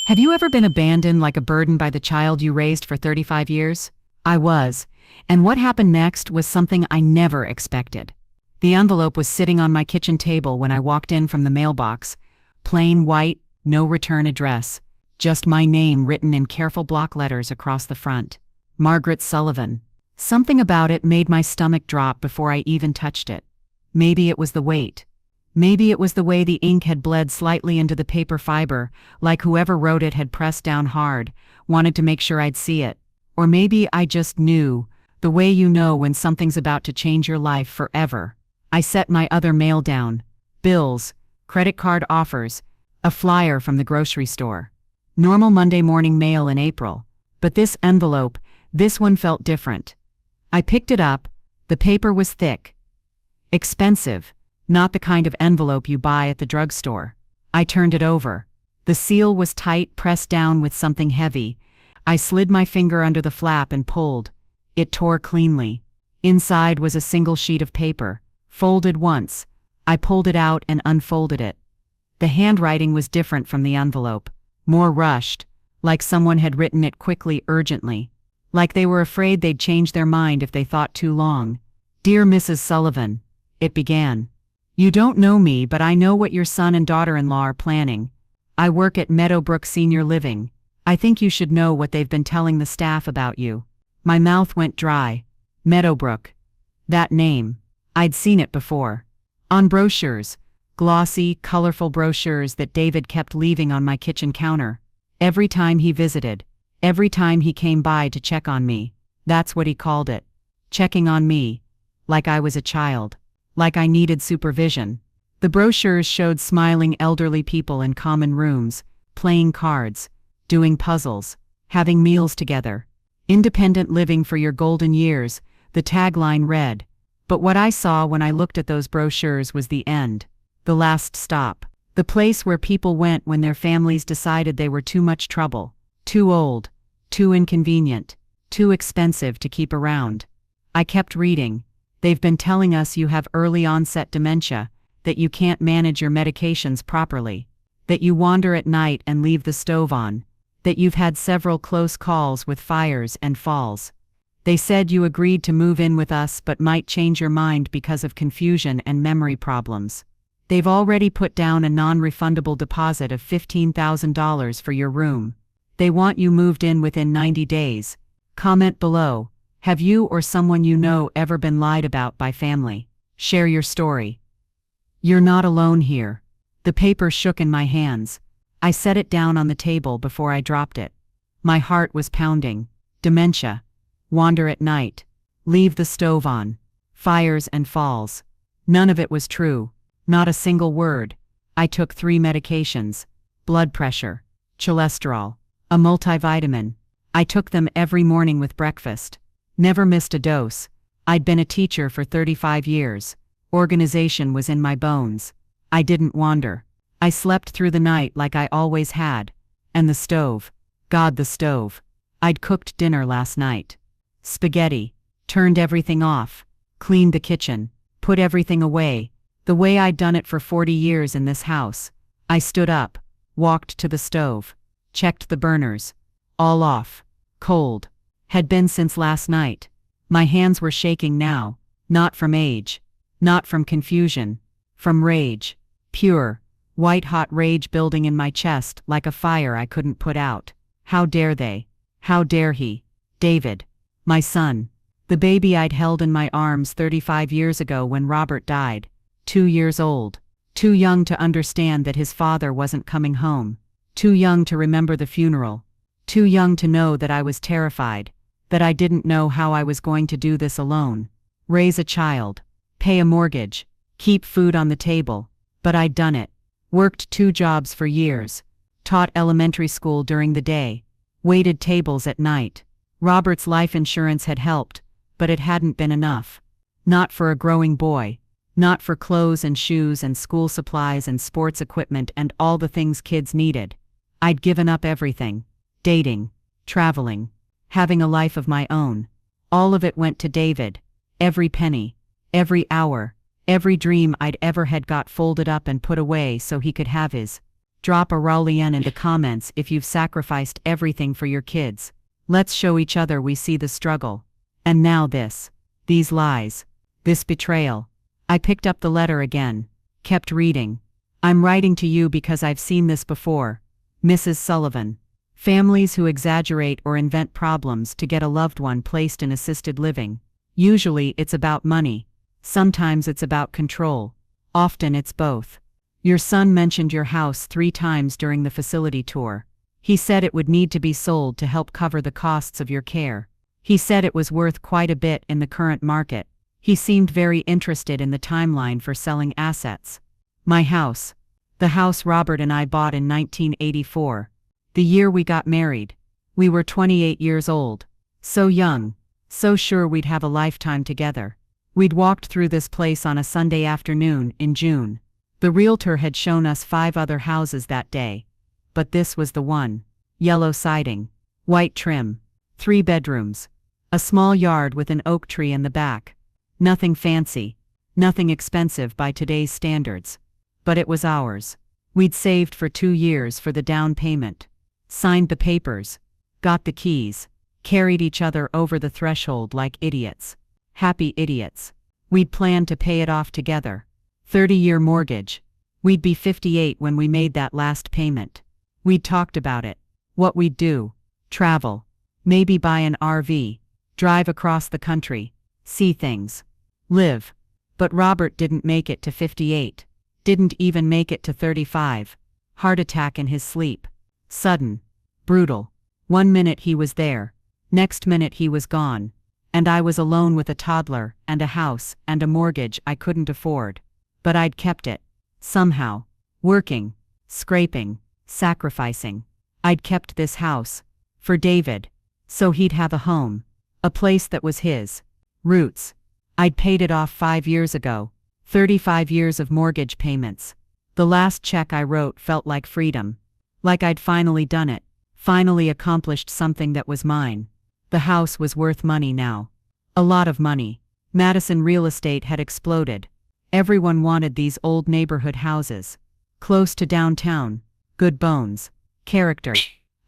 Have you ever been abandoned like a burden by the child you raised for 35 years? I was, and what happened next was something I never expected. The envelope was sitting on my kitchen table when I walked in from the mailbox. Plain white, no return address. Just my name written in careful block letters across the front. Margaret Sullivan. Something about it made my stomach drop before I even touched it. Maybe it was the weight. Maybe it was the way the ink had bled slightly into the paper fiber, like whoever wrote it had pressed down hard, wanted to make sure I'd see it. Or maybe I just knew, the way you know when something's about to change your life forever. I set my other mail down. Bills, credit card offers, a flyer from the grocery store. Normal Monday morning mail in April. But this envelope, this one felt different. I picked it up. The paper was thick. Expensive. Not the kind of envelope you buy at the drugstore. I turned it over. The seal was tight, pressed down with something heavy. I slid my finger under the flap and pulled. It tore cleanly. Inside was a single sheet of paper, folded once. I pulled it out and unfolded it. The handwriting was different from the envelope, more rushed, like someone had written it quickly, urgently, like they were afraid they'd change their mind if they thought too long. "Dear Mrs. Sullivan," it began. "You don't know me, but I know what your son and daughter-in-law are planning. I work at Meadowbrook Senior Living. I think you should know what they've been telling the staff about you." My mouth went dry. Meadowbrook. That name. I'd seen it before. On brochures. Glossy, colorful brochures that David kept leaving on my kitchen counter. Every time he visited. Every time he came by to check on me. That's what he called it. Checking on me. Like I was a child. Like I needed supervision. The brochures showed smiling elderly people in common rooms, playing cards, doing puzzles, having meals together. Independent living for your golden years, the tagline read. But what I saw when I looked at those brochures was the end. The last stop. The place where people went when their families decided they were too much trouble, too old, too inconvenient, too expensive to keep around. I kept reading. They've been telling us you have early onset dementia, that you can't manage your medications properly, that you wander at night and leave the stove on, that you've had several close calls with fires and falls. They said you agreed to move in with us but might change your mind because of confusion and memory problems. They've already put down a non-refundable deposit of $15,000 for your room. They want you moved in within 90 days. Comment below. Have you or someone you know ever been lied about by family? Share your story. You're not alone here. The paper shook in my hands. I set it down on the table before I dropped it. My heart was pounding. Dementia. Wander at night. Leave the stove on. Fires and falls. None of it was true. Not a single word. I took 3 medications. Blood pressure. Cholesterol. A multivitamin. I took them every morning with breakfast. Never missed a dose. I'd been a teacher for 35 years. Organization was in my bones. I didn't wander. I slept through the night like I always had. And the stove. God, the stove. I'd cooked dinner last night. Spaghetti. Turned everything off. Cleaned the kitchen. Put everything away. The way I'd done it for 40 years in this house. I stood up. Walked to the stove. Checked the burners. All off. Cold. Had been since last night. My hands were shaking now, not from age, not from confusion, from rage. Pure, white-hot rage building in my chest like a fire I couldn't put out. How dare they? How dare he? David. My son. The baby I'd held in my arms 35 years ago when Robert died. 2 years old. Too young to understand that his father wasn't coming home. Too young to remember the funeral. Too young to know that I was terrified. That I didn't know how I was going to do this alone. Raise a child. Pay a mortgage. Keep food on the table. But I'd done it. Worked 2 jobs for years. Taught elementary school during the day. Waited tables at night. Robert's life insurance had helped, but it hadn't been enough. Not for a growing boy. Not for clothes and shoes and school supplies and sports equipment and all the things kids needed. I'd given up everything. Dating. Traveling. Having a life of my own. All of it went to David. Every penny. Every hour. Every dream I'd ever had got folded up and put away so he could have his Drop a Rowlien in the comments if you've sacrificed everything for your kids. Let's show each other we see the struggle. And now this. These lies. This betrayal. I picked up the letter again. Kept reading. I'm writing to you because I've seen this before. Mrs. Sullivan. Families who exaggerate or invent problems to get a loved one placed in assisted living. Usually it's about money. Sometimes it's about control. Often it's both. Your son mentioned your house 3 times during the facility tour. He said it would need to be sold to help cover the costs of your care. He said it was worth quite a bit in the current market. He seemed very interested in the timeline for selling assets. My house. The house Robert and I bought in 1984. The year we got married. We were 28 years old. So young. So sure we'd have a lifetime together. We'd walked through this place on a Sunday afternoon in June. The realtor had shown us 5 other houses that day. But this was the one. Yellow siding. White trim. 3 bedrooms. A small yard with an oak tree in the back. Nothing fancy. Nothing expensive by today's standards. But it was ours. We'd saved for 2 years for the down payment. Signed the papers. Got the keys. Carried each other over the threshold like idiots. Happy idiots. We'd planned to pay it off together. 30-year mortgage. We'd be 58 when we made that last payment. We'd talked about it. What we'd do. Travel. Maybe buy an RV. Drive across the country. See things. Live. But Robert didn't make it to 58. Didn't even make it to 35. Heart attack in his sleep. Sudden. Brutal. 1 minute he was there. Next minute he was gone. And I was alone with a toddler, and a house, and a mortgage I couldn't afford. But I'd kept it. Somehow. Working. Scraping. Sacrificing. I'd kept this house. For David. So he'd have a home. A place that was his. Roots. I'd paid it off 5 years ago. 35 years of mortgage payments. The last check I wrote felt like freedom. Like I'd finally done it. Finally accomplished something that was mine. The house was worth money now. A lot of money. Madison real estate had exploded. Everyone wanted these old neighborhood houses. Close to downtown. Good bones. Character.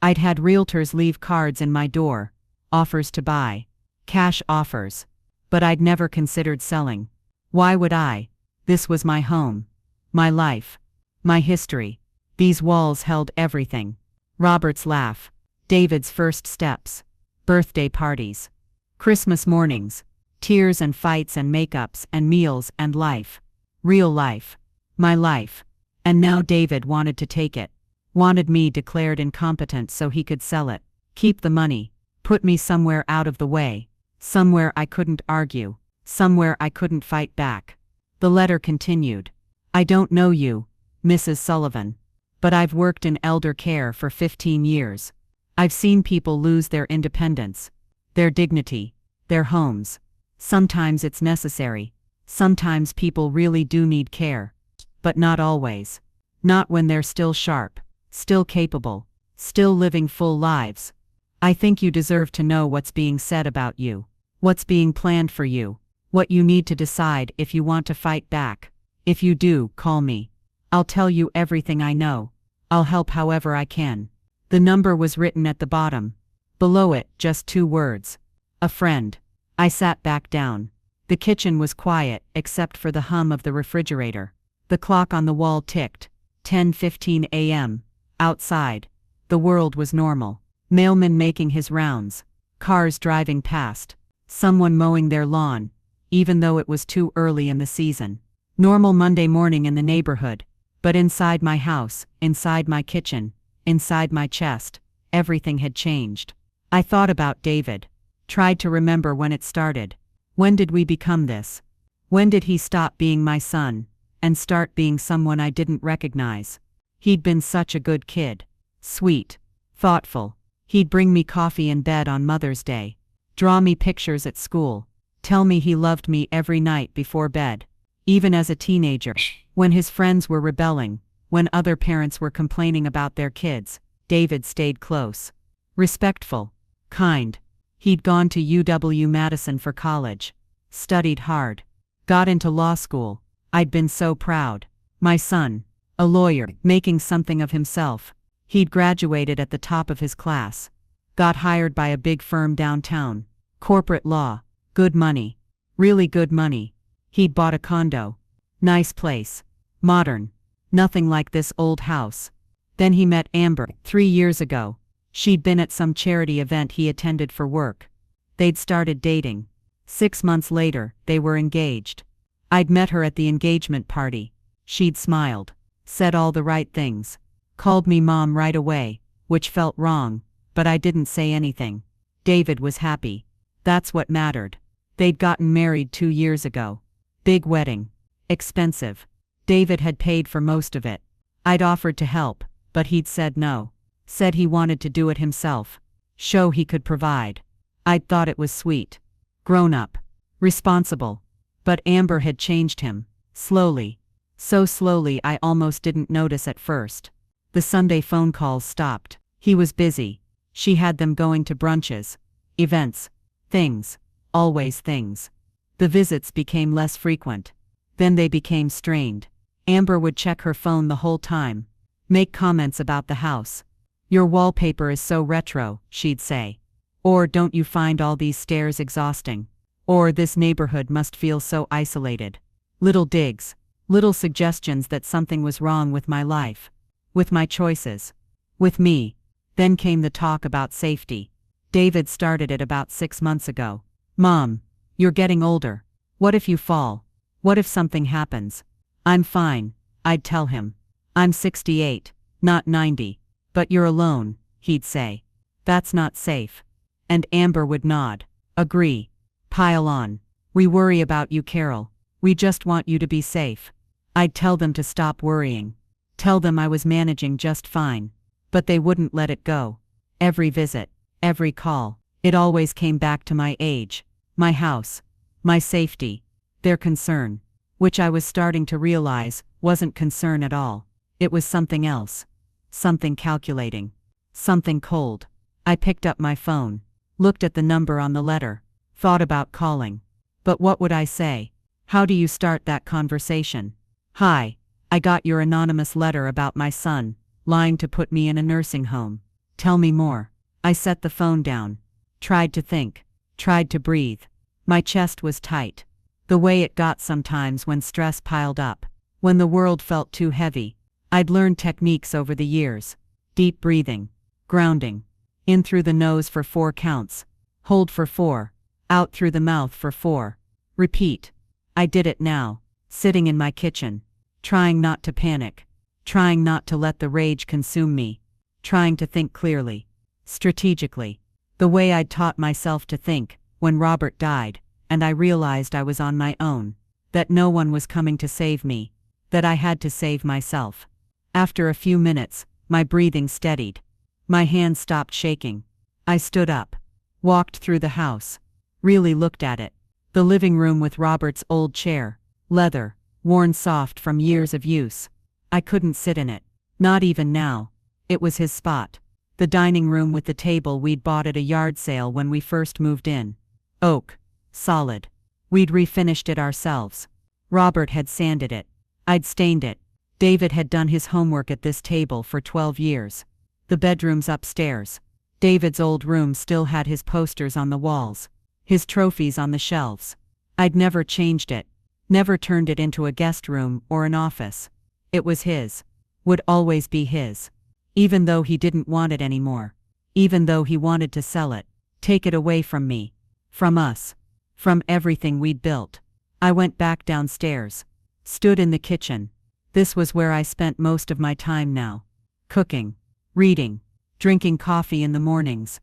I'd had realtors leave cards in my door. Offers to buy. Cash offers. But I'd never considered selling. Why would I? This was my home. My life. My history. These walls held everything. Robert's laugh. David's first steps. Birthday parties. Christmas mornings. Tears and fights and makeups and meals and life. Real life. My life. And now David wanted to take it. Wanted me declared incompetent so he could sell it. Keep the money. Put me somewhere out of the way. Somewhere I couldn't argue. Somewhere I couldn't fight back. The letter continued. I don't know you, Mrs. Sullivan. But I've worked in elder care for 15 years. I've seen people lose their independence. Their dignity. Their homes. Sometimes it's necessary. Sometimes people really do need care. But not always. Not when they're still sharp. Still capable. Still living full lives. I think you deserve to know what's being said about you. What's being planned for you. What you need to decide if you want to fight back. If you do, call me. I'll tell you everything I know. I'll help however I can. The number was written at the bottom. Below it, just 2 words. A friend. I sat back down. The kitchen was quiet, except for the hum of the refrigerator. The clock on the wall ticked. 10:15 a.m. Outside. The world was normal. Mailman making his rounds. Cars driving past. Someone mowing their lawn, even though it was too early in the season. Normal Monday morning in the neighborhood. But inside my house, inside my kitchen, inside my chest, everything had changed. I thought about David. Tried to remember when it started. When did we become this? When did he stop being my son, and start being someone I didn't recognize? He'd been such a good kid. Sweet. Thoughtful. He'd bring me coffee in bed on Mother's Day. Draw me pictures at school. Tell me he loved me every night before bed. Even as a teenager, when his friends were rebelling, when other parents were complaining about their kids, David stayed close. Respectful. Kind. He'd gone to UW-Madison for college. Studied hard. Got into law school. I'd been so proud. My son. A lawyer, making something of himself. He'd graduated at the top of his class. Got hired by a big firm downtown. Corporate law. Good money. Really good money. He'd bought a condo. Nice place. Modern. Nothing like this old house. Then he met Amber 3 years ago. She'd been at some charity event he attended for work. They'd started dating. 6 months later, they were engaged. I'd met her at the engagement party. She'd smiled. Said all the right things. Called me mom right away, which felt wrong, but I didn't say anything. David was happy. That's what mattered. They'd gotten married 2 years ago. Big wedding. Expensive. David had paid for most of it. I'd offered to help, but he'd said no. Said he wanted to do it himself. Show he could provide. I'd thought it was sweet. Grown up. Responsible. But Amber had changed him. Slowly. So slowly I almost didn't notice at first. The Sunday phone calls stopped. He was busy. She had them going to brunches. Events. Things. Always things. The visits became less frequent. Then they became strained. Amber would check her phone the whole time. Make comments about the house. Your wallpaper is so retro, she'd say. Or don't you find all these stairs exhausting? Or this neighborhood must feel so isolated. Little digs. Little suggestions that something was wrong with my life. With my choices. With me. Then came the talk about safety. David started it about 6 months ago. Mom, you're getting older. What if you fall? What if something happens? I'm fine, I'd tell him. I'm 68, not 90. But you're alone, he'd say. That's not safe. And Amber would nod. Agree. Pile on. We worry about you, Carol. We just want you to be safe. I'd tell them to stop worrying. Tell them I was managing just fine. But they wouldn't let it go. Every visit, every call, it always came back to my age, my house, my safety, their concern, which I was starting to realize wasn't concern at all. It was something else. Something calculating. Something cold. I picked up my phone, looked at the number on the letter, thought about calling. But what would I say? How do you start that conversation? Hi, I got your anonymous letter about my son, lying to put me in a nursing home. Tell me more. I set the phone down. Tried to think. Tried to breathe. My chest was tight. The way it got sometimes when stress piled up. When the world felt too heavy. I'd learned techniques over the years. Deep breathing. Grounding. In through the nose for 4 counts. Hold for 4. Out through the mouth for 4. Repeat. I did it now. Sitting in my kitchen. Trying not to panic. Trying not to let the rage consume me. Trying to think clearly. Strategically. The way I'd taught myself to think, when Robert died, and I realized I was on my own. That no one was coming to save me. That I had to save myself. After a few minutes, my breathing steadied. My hands stopped shaking. I stood up. Walked through the house. Really looked at it. The living room with Robert's old chair. Leather. Worn soft from years of use. I couldn't sit in it. Not even now. It was his spot. The dining room with the table we'd bought at a yard sale when we first moved in. Oak. Solid. We'd refinished it ourselves. Robert had sanded it. I'd stained it. David had done his homework at this table for 12 years. The bedroom's upstairs. David's old room still had his posters on the walls. His trophies on the shelves. I'd never changed it. Never turned it into a guest room or an office. It was his. Would always be his. Even though he didn't want it anymore. Even though he wanted to sell it. Take it away from me. From us. From everything we'd built. I went back downstairs. Stood in the kitchen. This was where I spent most of my time now. Cooking. Reading. Drinking coffee in the mornings.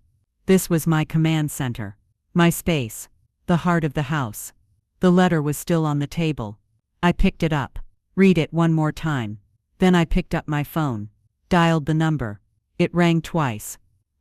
This was my command center. My space. The heart of the house. The letter was still on the table. I picked it up. Read it one more time. Then I picked up my phone. Dialed the number. It rang twice.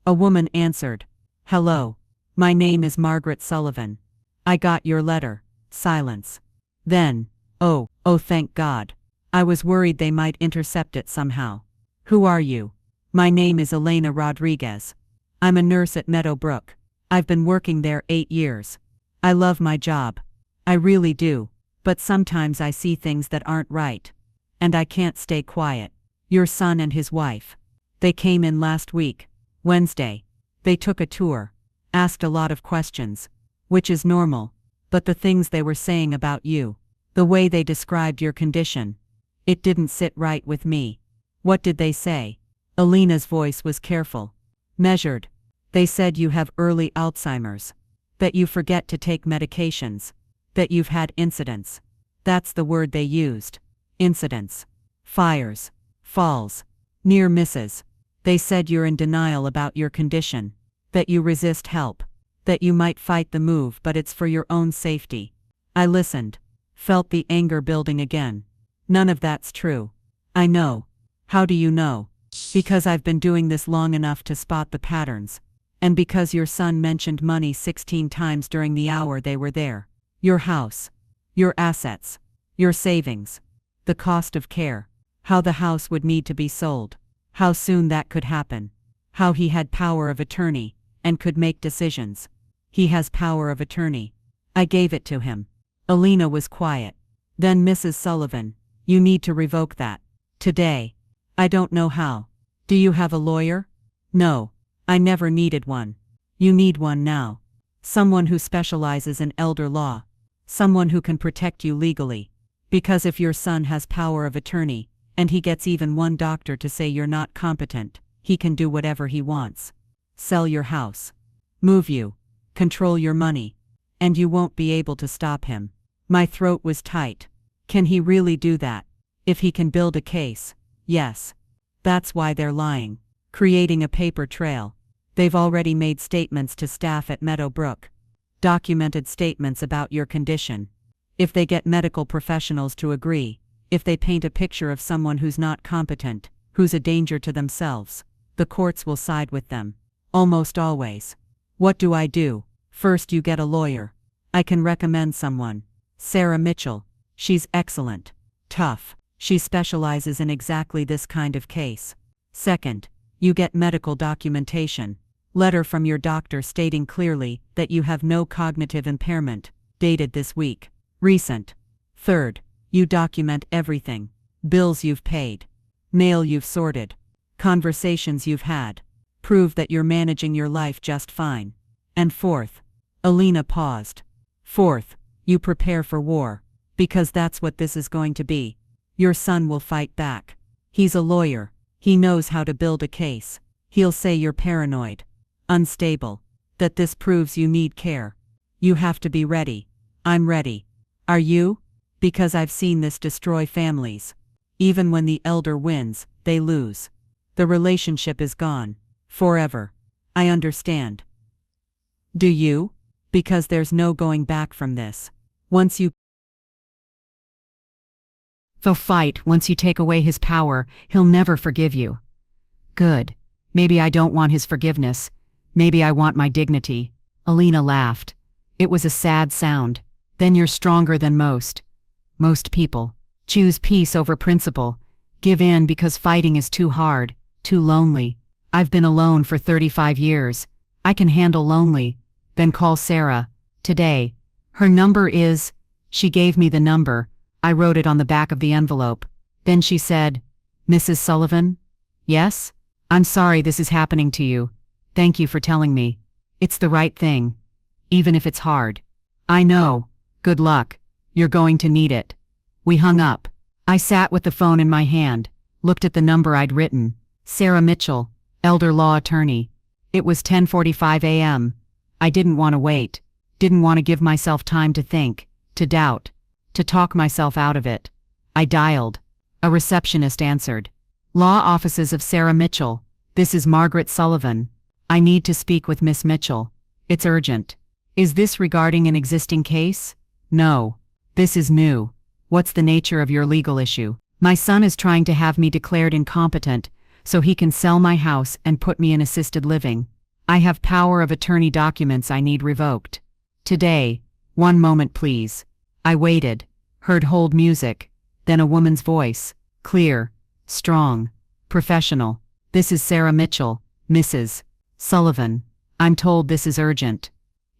A woman answered. Hello. My name is Margaret Sullivan. I got your letter. Silence. Then, oh, thank God. I was worried they might intercept it somehow. Who are you? My name is Elena Rodriguez. I'm a nurse at Meadowbrook. I've been working there 8 years. I love my job. I really do. But sometimes I see things that aren't right. And I can't stay quiet. Your son and his wife. They came in last week, Wednesday. They took a tour, asked a lot of questions, which is normal, but the things they were saying about you, the way they described your condition, it didn't sit right with me. What did they say? Alina's voice was careful, measured. They said you have early Alzheimer's, that you forget to take medications, that you've had incidents. That's the word they used. Incidents. Fires. Falls. Near misses. They said you're in denial about your condition, that you resist help, that you might fight the move but it's for your own safety. I listened, felt the anger building again. None of that's true. I know. How do you know? Because I've been doing this long enough to spot the patterns. And because your son mentioned money 16 times during the hour they were there. Your house. Your assets. Your savings. The cost of care. How the house would need to be sold. How soon that could happen. How he had power of attorney, and could make decisions. He has power of attorney. I gave it to him. Alina was quiet. Then Mrs. Sullivan, you need to revoke that. Today. I don't know how. Do you have a lawyer? No. I never needed one. You need one now. Someone who specializes in elder law. Someone who can protect you legally. Because if your son has power of attorney, and he gets even one doctor to say you're not competent, he can do whatever he wants. Sell your house. Move you. Control your money. And you won't be able to stop him. My throat was tight. Can he really do that? If he can build a case, yes. That's why they're lying. Creating a paper trail. They've already made statements to staff at Meadowbrook. Documented statements about your condition. If they get medical professionals to agree, if they paint a picture of someone who's not competent, who's a danger to themselves, the courts will side with them. Almost always. What do I do? First you get a lawyer. I can recommend someone. Sarah Mitchell. She's excellent. Tough. She specializes in exactly this kind of case. Second, you get medical documentation. Letter from your doctor stating clearly that you have no cognitive impairment, dated this week. Recent. Third, you document everything. Bills you've paid. Mail you've sorted. Conversations you've had. Prove that you're managing your life just fine. And fourth, Alina paused. Fourth, you prepare for war. Because that's what this is going to be. Your son will fight back. He's a lawyer. He knows how to build a case. He'll say you're paranoid. Unstable. That this proves you need care. You have to be ready. I'm ready. Are you? Because I've seen this destroy families. Even when the elder wins, they lose. The relationship is gone. Forever. I understand. Do you? Because there's no going back from this. Once you They'll fight. Once you take away his power, he'll never forgive you. Good. Maybe I don't want his forgiveness. Maybe I want my dignity. Alina laughed. It was a sad sound. Then you're stronger than most. Most people. Choose peace over principle. Give in because fighting is too hard, too lonely. I've been alone for 35 years. I can handle lonely. Then call Sarah. Today. Her number is... She gave me the number. I wrote it on the back of the envelope. Then she said, Mrs. Sullivan? Yes? I'm sorry this is happening to you. Thank you for telling me. It's the right thing. Even if it's hard. I know. Good luck. You're going to need it. We hung up. I sat with the phone in my hand, looked at the number I'd written. Sarah Mitchell, elder law attorney. It was 10:45 a.m. I didn't want to wait. Didn't want to give myself time to think, to doubt, to talk myself out of it. I dialed. A receptionist answered. Law offices of Sarah Mitchell. This is Margaret Sullivan. I need to speak with Miss Mitchell. It's urgent. Is this regarding an existing case? No. This is new. What's the nature of your legal issue? My son is trying to have me declared incompetent so he can sell my house and put me in assisted living. I have power of attorney documents I need revoked. Today. One moment please. I waited, heard hold music, then a woman's voice, clear, strong, professional. This is Sarah Mitchell, Mrs. Sullivan. I'm told this is urgent.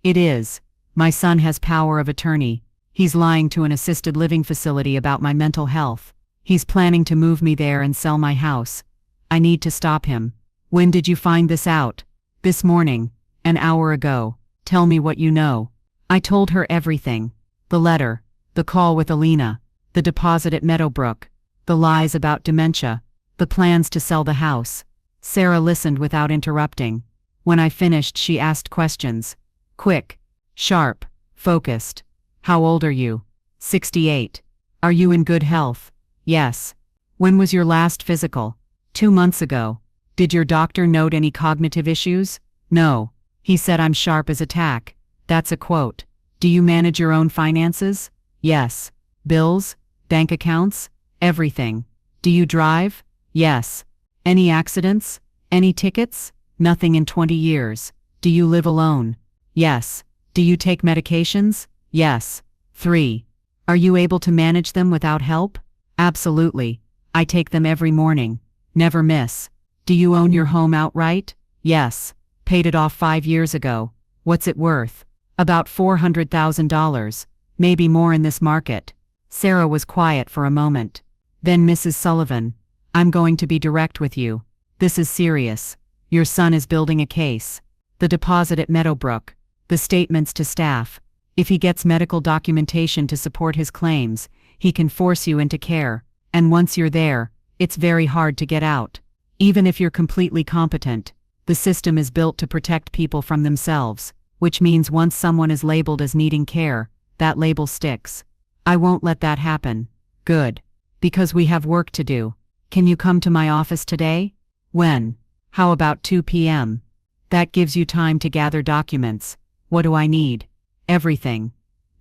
It is. My son has power of attorney. He's lying to an assisted living facility about my mental health. He's planning to move me there and sell my house. I need to stop him. When did you find this out? This morning. An hour ago. Tell me what you know. I told her everything. The letter. The call with Alina. The deposit at Meadowbrook. The lies about dementia. The plans to sell the house. Sarah listened without interrupting. When I finished, she asked questions. Quick. Sharp. Focused. How old are you? 68. Are you in good health? Yes. When was your last physical? 2 months ago. Did your doctor note any cognitive issues? No. He said I'm sharp as a tack. That's a quote. Do you manage your own finances? Yes. Bills? Bank accounts? Everything. Do you drive? Yes. Any accidents? Any tickets? Nothing in 20 years. Do you live alone? Yes. Do you take medications? Yes. 3. Are you able to manage them without help? Absolutely. I take them every morning. Never miss. Do you own your home outright? Yes. Paid it off 5 years ago. What's it worth? About $400,000. Maybe more in this market. Sarah was quiet for a moment. Then Mrs. Sullivan. I'm going to be direct with you. This is serious. Your son is building a case. The deposit at Meadowbrook. The statements to staff. If he gets medical documentation to support his claims, he can force you into care. And once you're there, it's very hard to get out. Even if you're completely competent, the system is built to protect people from themselves, which means once someone is labeled as needing care, that label sticks. I won't let that happen. Good. Because we have work to do. Can you come to my office today? When? How about 2 p.m.? That gives you time to gather documents. What do I need? Everything.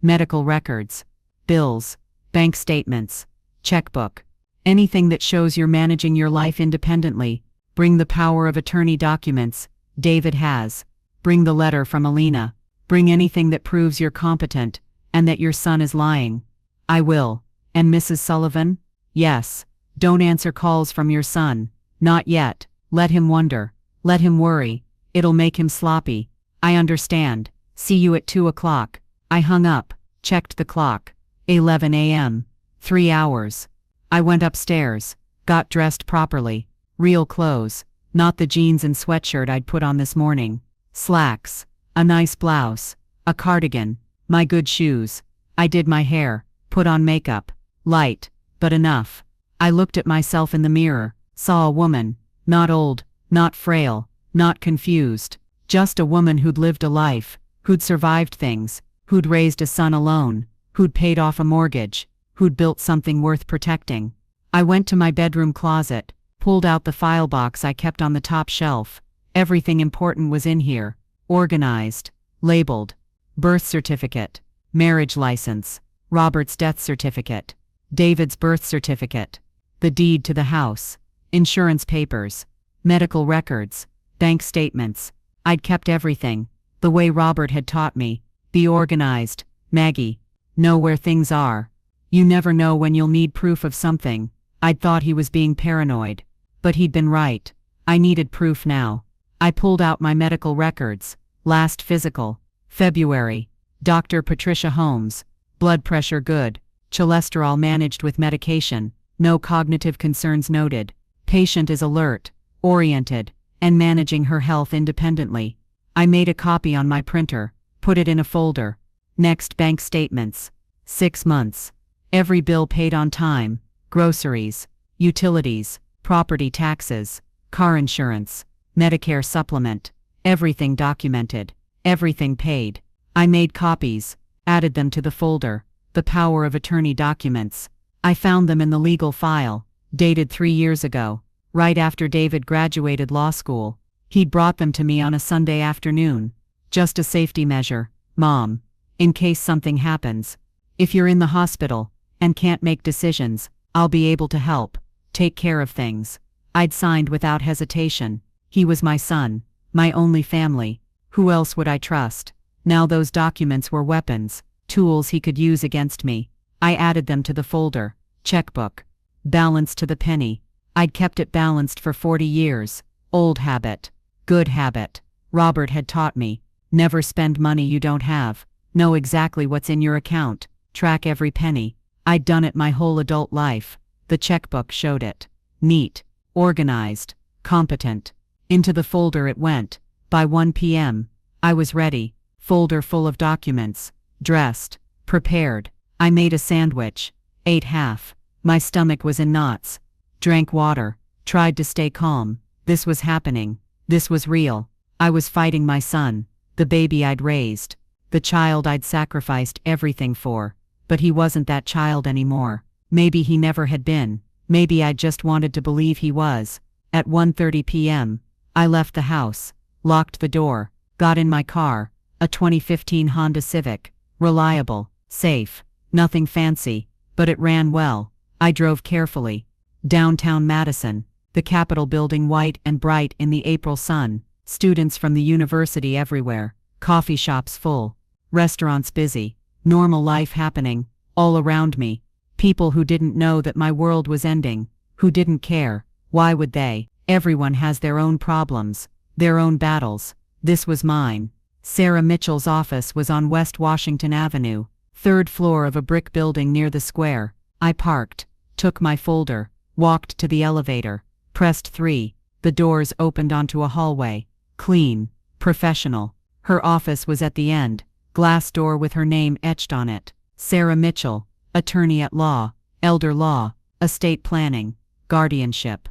Medical records. Bills. Bank statements. Checkbook. Anything that shows you're managing your life independently. Bring the power of attorney documents. David has. Bring the letter from Alina. Bring anything that proves you're competent, and that your son is lying. I will. And Mrs. Sullivan? Yes. Don't answer calls from your son. Not yet. Let him wonder. Let him worry. It'll make him sloppy. I understand. See you at 2 o'clock. I hung up. Checked the clock. 11 a.m. 3 hours. I went upstairs. Got dressed properly. Real clothes. Not the jeans and sweatshirt I'd put on this morning. Slacks. A nice blouse. A cardigan. My good shoes. I did my hair. Put on makeup. Light. But enough. I looked at myself in the mirror. Saw a woman. Not old. Not frail. Not confused. Just a woman who'd lived a life. Who'd survived things. Who'd raised a son alone. Who'd paid off a mortgage. Who'd built something worth protecting. I went to my bedroom closet. Pulled out the file box I kept on the top shelf. Everything important was in here. Organized. Labeled. Birth certificate. Marriage license. Robert's death certificate. David's birth certificate. The deed to the house. Insurance papers. Medical records. Bank statements. I'd kept everything. The way Robert had taught me. Be organized. Maggie. Know where things are. You never know when you'll need proof of something. I'd thought he was being paranoid. But he'd been right. I needed proof now. I pulled out my medical records. Last physical. February. Dr. Patricia Holmes. Blood pressure good. Cholesterol managed with medication. No cognitive concerns noted. Patient is alert, oriented, and managing her health independently. I made a copy on my printer. Put it in a folder. Next, bank statements. 6 months. Every bill paid on time. Groceries. Utilities. Property taxes. Car insurance. Medicare supplement. Everything documented. Everything paid. I made copies. Added them to the folder. The power of attorney documents. I found them in the legal file. Dated 3 years ago. Right after David graduated law school. He'd brought them to me on a Sunday afternoon. Just a safety measure, Mom. In case something happens. If you're in the hospital and can't make decisions, I'll be able to help. Take care of things. I'd signed without hesitation. He was my son. My only family. Who else would I trust? Now those documents were weapons. Tools he could use against me. I added them to the folder. Checkbook. Balanced to the penny. I'd kept it balanced for 40 years. Old habit. Good habit. Robert had taught me. Never spend money you don't have. Know exactly what's in your account. Track every penny. I'd done it my whole adult life. The checkbook showed it. Neat, organized, competent. Into the folder it went. By 1 p.m., I was ready. Folder full of documents. Dressed. Prepared. I made a sandwich. Ate half. My stomach was in knots. Drank water. Tried to stay calm. This was happening. This was real. I was fighting my son. The baby I'd raised. The child I'd sacrificed everything for. But he wasn't that child anymore. Maybe he never had been. Maybe I just wanted to believe he was. At 1:30 p.m., I left the house, locked the door, got in my car, a 2015 Honda Civic. Reliable, safe, nothing fancy, but it ran well. I drove carefully. Downtown Madison, the Capitol building white and bright in the April sun, students from the university everywhere, coffee shops full, restaurants busy, normal life happening, all around me. People who didn't know that my world was ending, who didn't care. Why would they? Everyone has their own problems, their own battles. This was mine. Sarah Mitchell's office was on West Washington Avenue, third floor of a brick building near the square. I parked, took my folder, walked to the elevator, pressed 3. The doors opened onto a hallway. Clean, professional. Her office was at the end, glass door with her name etched on it. Sarah Mitchell, attorney at law, elder law, estate planning, guardianship.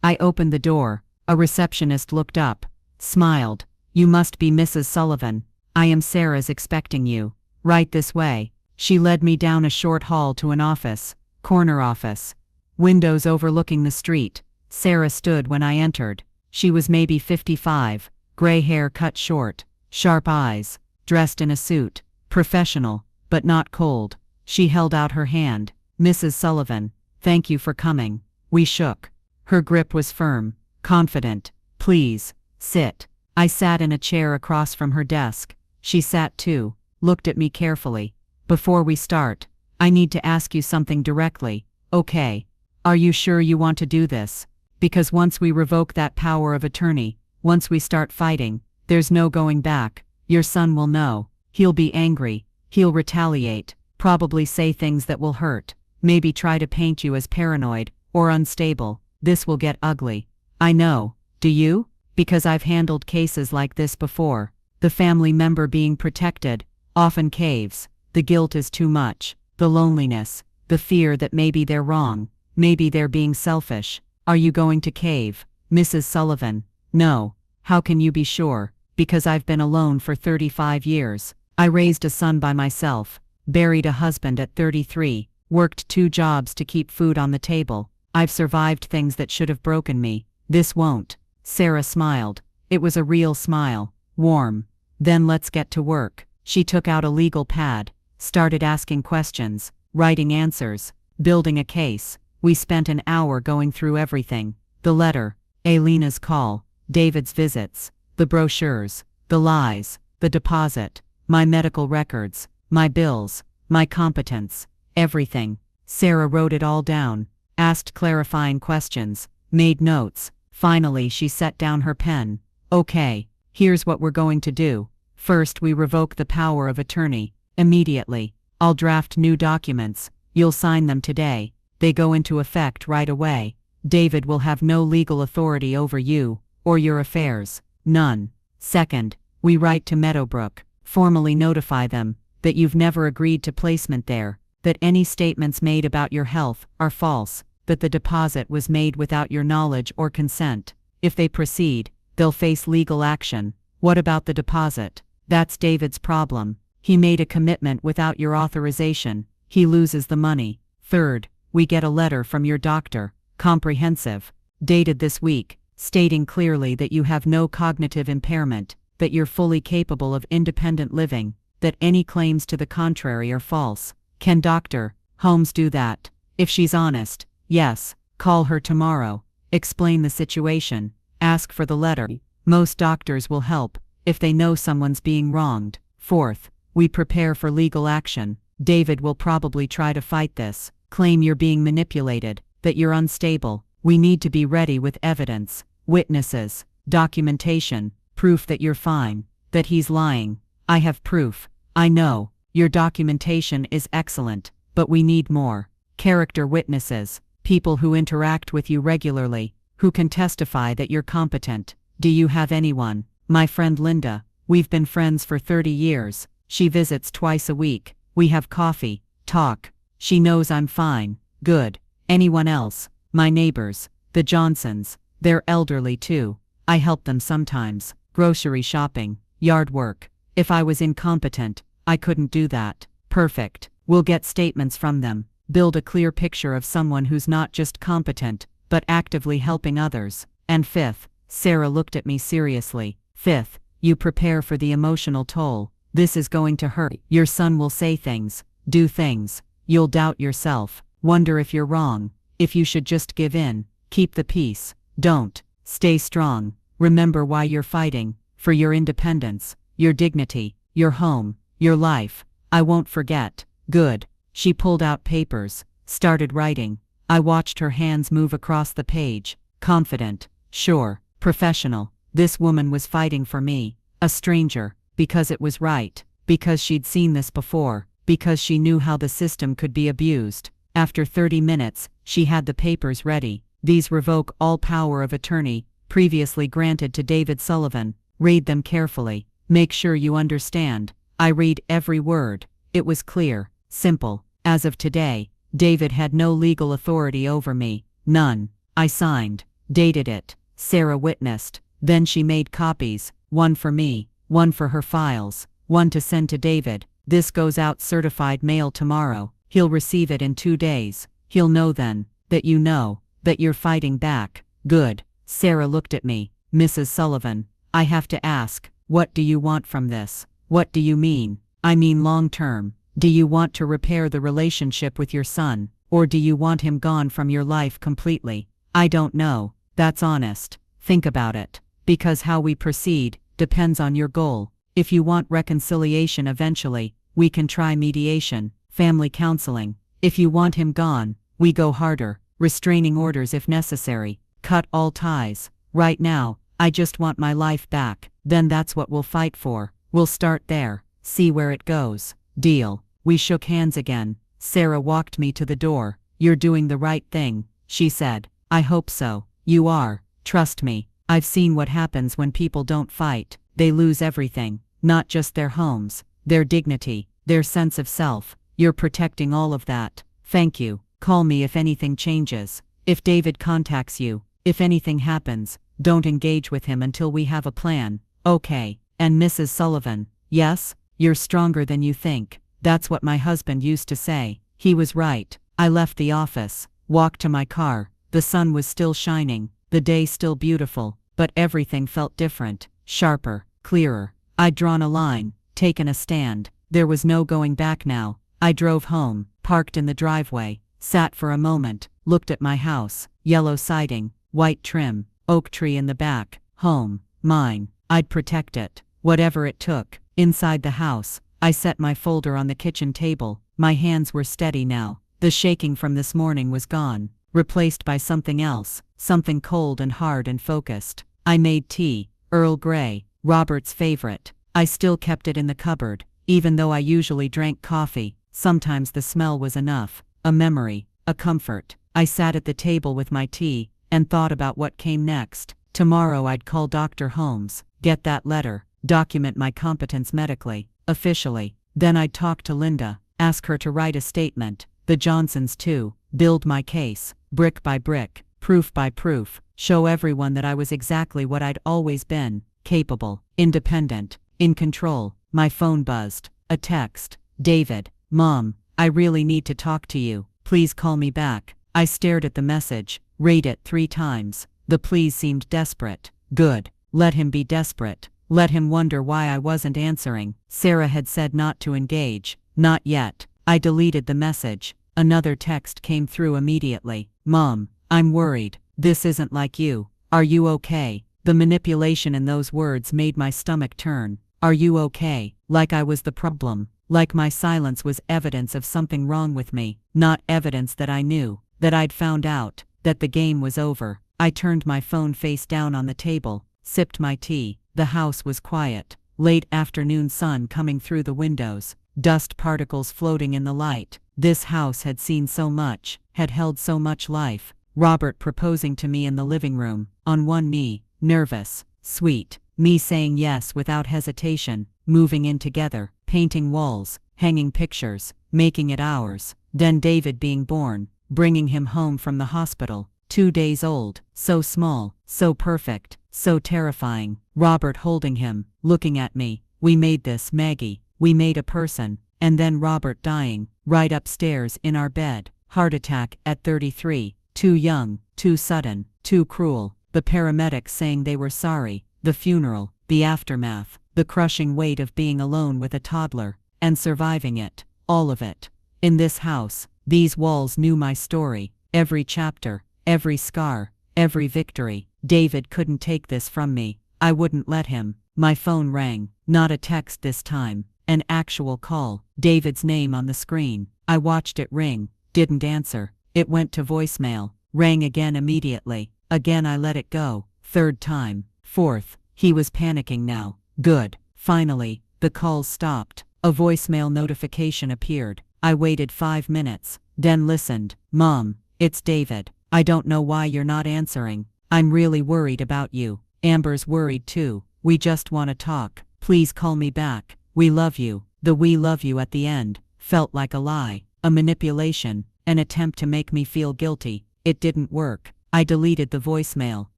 I opened the door. A receptionist looked up, smiled. "You must be Mrs. Sullivan. I am Sarah's expecting you. Right this way." She led me down a short hall to an office, corner office. Windows overlooking the street. Sarah stood when I entered. She was maybe 55, gray hair cut short, sharp eyes, dressed in a suit, professional, but not cold. She held out her hand. "Mrs. Sullivan, thank you for coming." We shook. Her grip was firm, confident. "Please, sit." I sat in a chair across from her desk. She sat too, looked at me carefully. "Before we start, I need to ask you something directly, okay? Are you sure you want to do this? Because once we revoke that power of attorney, once we start fighting, there's no going back. Your son will know. He'll be angry. He'll retaliate, probably say things that will hurt, maybe try to paint you as paranoid or unstable. This will get ugly. I know. Do you? Because I've handled cases like this before. The family member being protected often caves. The guilt is too much. The loneliness. The fear that maybe they're wrong. Maybe they're being selfish. Are you going to cave, Mrs. Sullivan? No. How can you be sure? Because I've been alone for 35 years. I raised a son by myself, buried a husband at 33, worked 2 jobs to keep food on the table. I've survived things that should have broken me. This won't. Sarah smiled. It was a real smile. Warm. Then let's get to work. She took out a legal pad, started asking questions, writing answers, building a case. We spent an hour going through everything. The letter, Alina's call, David's visits, the brochures, the lies, the deposit, my medical records, my bills, my competence, everything. Sarah wrote it all down, asked clarifying questions, made notes. Finally she set down her pen. "Okay, here's what we're going to do. First we revoke the power of attorney. Immediately. I'll draft new documents. You'll sign them today. They go into effect right away. David will have no legal authority over you, or your affairs. None. Second, we write to Meadowbrook, formally notify them that you've never agreed to placement there, that any statements made about your health are false, that the deposit was made without your knowledge or consent. If they proceed, they'll face legal action. What about the deposit? That's David's problem. He made a commitment without your authorization. He loses the money. Third, we get a letter from your doctor, comprehensive, dated this week, stating clearly that you have no cognitive impairment, that you're fully capable of independent living, that any claims to the contrary are false. Can Dr. Holmes do that? If she's honest, yes. Call her tomorrow. Explain the situation. Ask for the letter. Most doctors will help if they know someone's being wronged. Fourth, we prepare for legal action. David will probably try to fight this, claim you're being manipulated, that you're unstable. We need to be ready with evidence, witnesses, documentation, proof that you're fine, that he's lying. I have proof. I know. Your documentation is excellent, but we need more. Character witnesses. People who interact with you regularly, who can testify that you're competent. Do you have anyone? My friend Linda. We've been friends for 30 years. She visits twice a week. We have coffee, talk. She knows I'm fine. Good. Anyone else? My neighbors. The Johnsons. They're elderly too. I help them sometimes. Grocery shopping. Yard work. If I was incompetent, I couldn't do that. Perfect. We'll get statements from them. Build a clear picture of someone who's not just competent, but actively helping others. And fifth, Sarah looked at me seriously. Fifth, you prepare for the emotional toll. This is going to hurt. Your son will say things, do things. You'll doubt yourself, wonder if you're wrong, if you should just give in. Keep the peace. Don't. Stay strong. Remember why you're fighting. For your independence, your dignity, your home, your life. I won't forget. Good. She pulled out papers, started writing. I watched her hands move across the page. Confident, sure, professional. This woman was fighting for me, a stranger, because it was right, because she'd seen this before, because she knew how the system could be abused. After 30 minutes, she had the papers ready. These revoke all power of attorney, previously granted to David Sullivan. Read them carefully. Make sure you understand. I read every word. It was clear, simple. As of today, David had no legal authority over me. None. I signed, dated it. Sarah witnessed. Then she made copies, one for me, one for her files, one to send to David. This goes out certified mail tomorrow. He'll receive it in 2 days. He'll know then, that you know, that you're fighting back. Good. Sarah looked at me. Mrs. Sullivan, I have to ask, what do you want from this? What do you mean? I mean long term. Do you want to repair the relationship with your son, or do you want him gone from your life completely? I don't know. That's honest. Think about it. Because how we proceed depends on your goal. If you want reconciliation eventually, we can try mediation, family counseling. If you want him gone, we go harder, restraining orders if necessary, cut all ties. Right now, I just want my life back. Then that's what we'll fight for. We'll start there, see where it goes. Deal. We shook hands again. Sarah walked me to the door. You're doing the right thing, she said. I hope so. You are. Trust me. I've seen what happens when people don't fight. They lose everything. Not just their homes, their dignity, their sense of self. You're protecting all of that. Thank you. Call me if anything changes. If David contacts you, if anything happens, don't engage with him until we have a plan. Okay. And Mrs. Sullivan, yes? You're stronger than you think. That's what my husband used to say. He was right. I left the office, walked to my car. The sun was still shining, the day still beautiful, but everything felt different, sharper, clearer. I'd drawn a line, taken a stand. There was no going back now. I drove home, parked in the driveway, sat for a moment, looked at my house, yellow siding, white trim, oak tree in the back. Home, mine. I'd protect it, whatever it took. Inside the house, I set my folder on the kitchen table. My hands were steady now. The shaking from this morning was gone, replaced by something else, something cold and hard and focused. I made tea, Earl Grey, Robert's favorite. I still kept it in the cupboard, even though I usually drank coffee. Sometimes the smell was enough, a memory, a comfort. I sat at the table with my tea, and thought about what came next. Tomorrow I'd call Dr. Holmes, get that letter, document my competence medically, officially. Then I'd talk to Linda, ask her to write a statement. The Johnsons too, build my case, brick by brick, proof by proof, show everyone that I was exactly what I'd always been, capable, independent, in control. My phone buzzed. A text. David, Mom, I really need to talk to you. Please call me back. I stared at the message, read it 3 times. The please seemed desperate. Good. Let him be desperate. Let him wonder why I wasn't answering. Sarah had said not to engage. Not yet. I deleted the message. Another text came through immediately. Mom, I'm worried. This isn't like you. Are you okay? The manipulation in those words made my stomach turn. Are you okay? Like I was the problem. Like my silence was evidence of something wrong with me. Not evidence that I knew, that I'd found out, that the game was over. I turned my phone face down on the table, sipped my tea. The house was quiet. Late afternoon sun coming through the windows. Dust particles floating in the light. This house had seen so much, had held so much life. Robert proposing to me in the living room, on one knee, nervous, sweet. Me saying yes without hesitation, moving in together, painting walls, hanging pictures, making it ours. Then David being born, bringing him home from the hospital, 2 days old, so small, so perfect, so terrifying. Robert holding him, looking at me. We made this, Maggie. We made a person. And then Robert dying, right upstairs in our bed. Heart attack at 33, too young, too sudden, too cruel. The paramedics saying they were sorry. The funeral, the aftermath, the crushing weight of being alone with a toddler, and surviving it, all of it. In this house, these walls knew my story, every chapter, every scar, every victory. David couldn't take this from me. I wouldn't let him. My phone rang, not a text this time, an actual call. David's name on the screen. I watched it ring, didn't answer. It went to voicemail, rang again immediately. Again I let it go, third time. Fourth, he was panicking now. Good. Finally, the calls stopped. A voicemail notification appeared. I waited 5 minutes, then listened. Mom, it's David. I don't know why you're not answering. I'm really worried about you. Amber's worried too. We just want to talk. Please call me back. We love you. The "we love you" at the end felt like a lie, a manipulation, an attempt to make me feel guilty. It didn't work. I deleted the voicemail.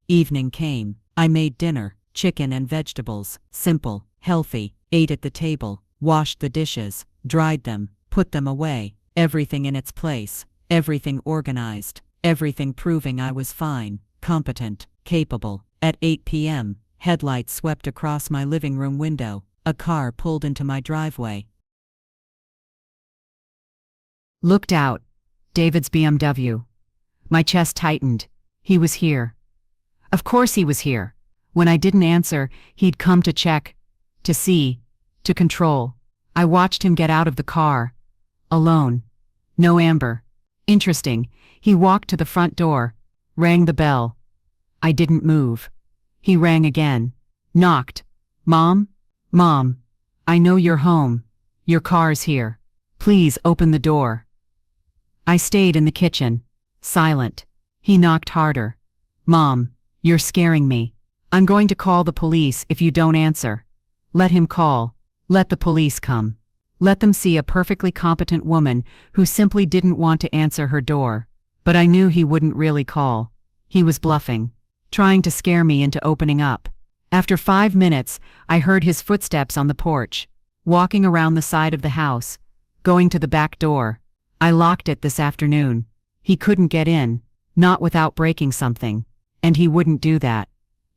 Evening came. I made dinner, chicken and vegetables, simple, healthy, ate at the table, washed the dishes, dried them, put them away, everything in its place, everything organized, everything proving I was fine, competent, capable. At 8 p.m., headlights swept across my living room window. A car pulled into my driveway. Looked out. David's BMW. My chest tightened. He was here. Of course he was here. When I didn't answer, he'd come to check, to see, to control. I watched him get out of the car. Alone. No Amber. Interesting. He walked to the front door, rang the bell. I didn't move. He rang again. Knocked. Mom? Mom. I know you're home. Your car's here. Please open the door. I stayed in the kitchen, silent. He knocked harder. Mom, you're scaring me. I'm going to call the police if you don't answer. Let him call. Let the police come. Let them see a perfectly competent woman who simply didn't want to answer her door. But I knew he wouldn't really call. He was bluffing, trying to scare me into opening up. After 5 minutes, I heard his footsteps on the porch, walking around the side of the house, going to the back door. I locked it this afternoon. He couldn't get in, not without breaking something. And he wouldn't do that.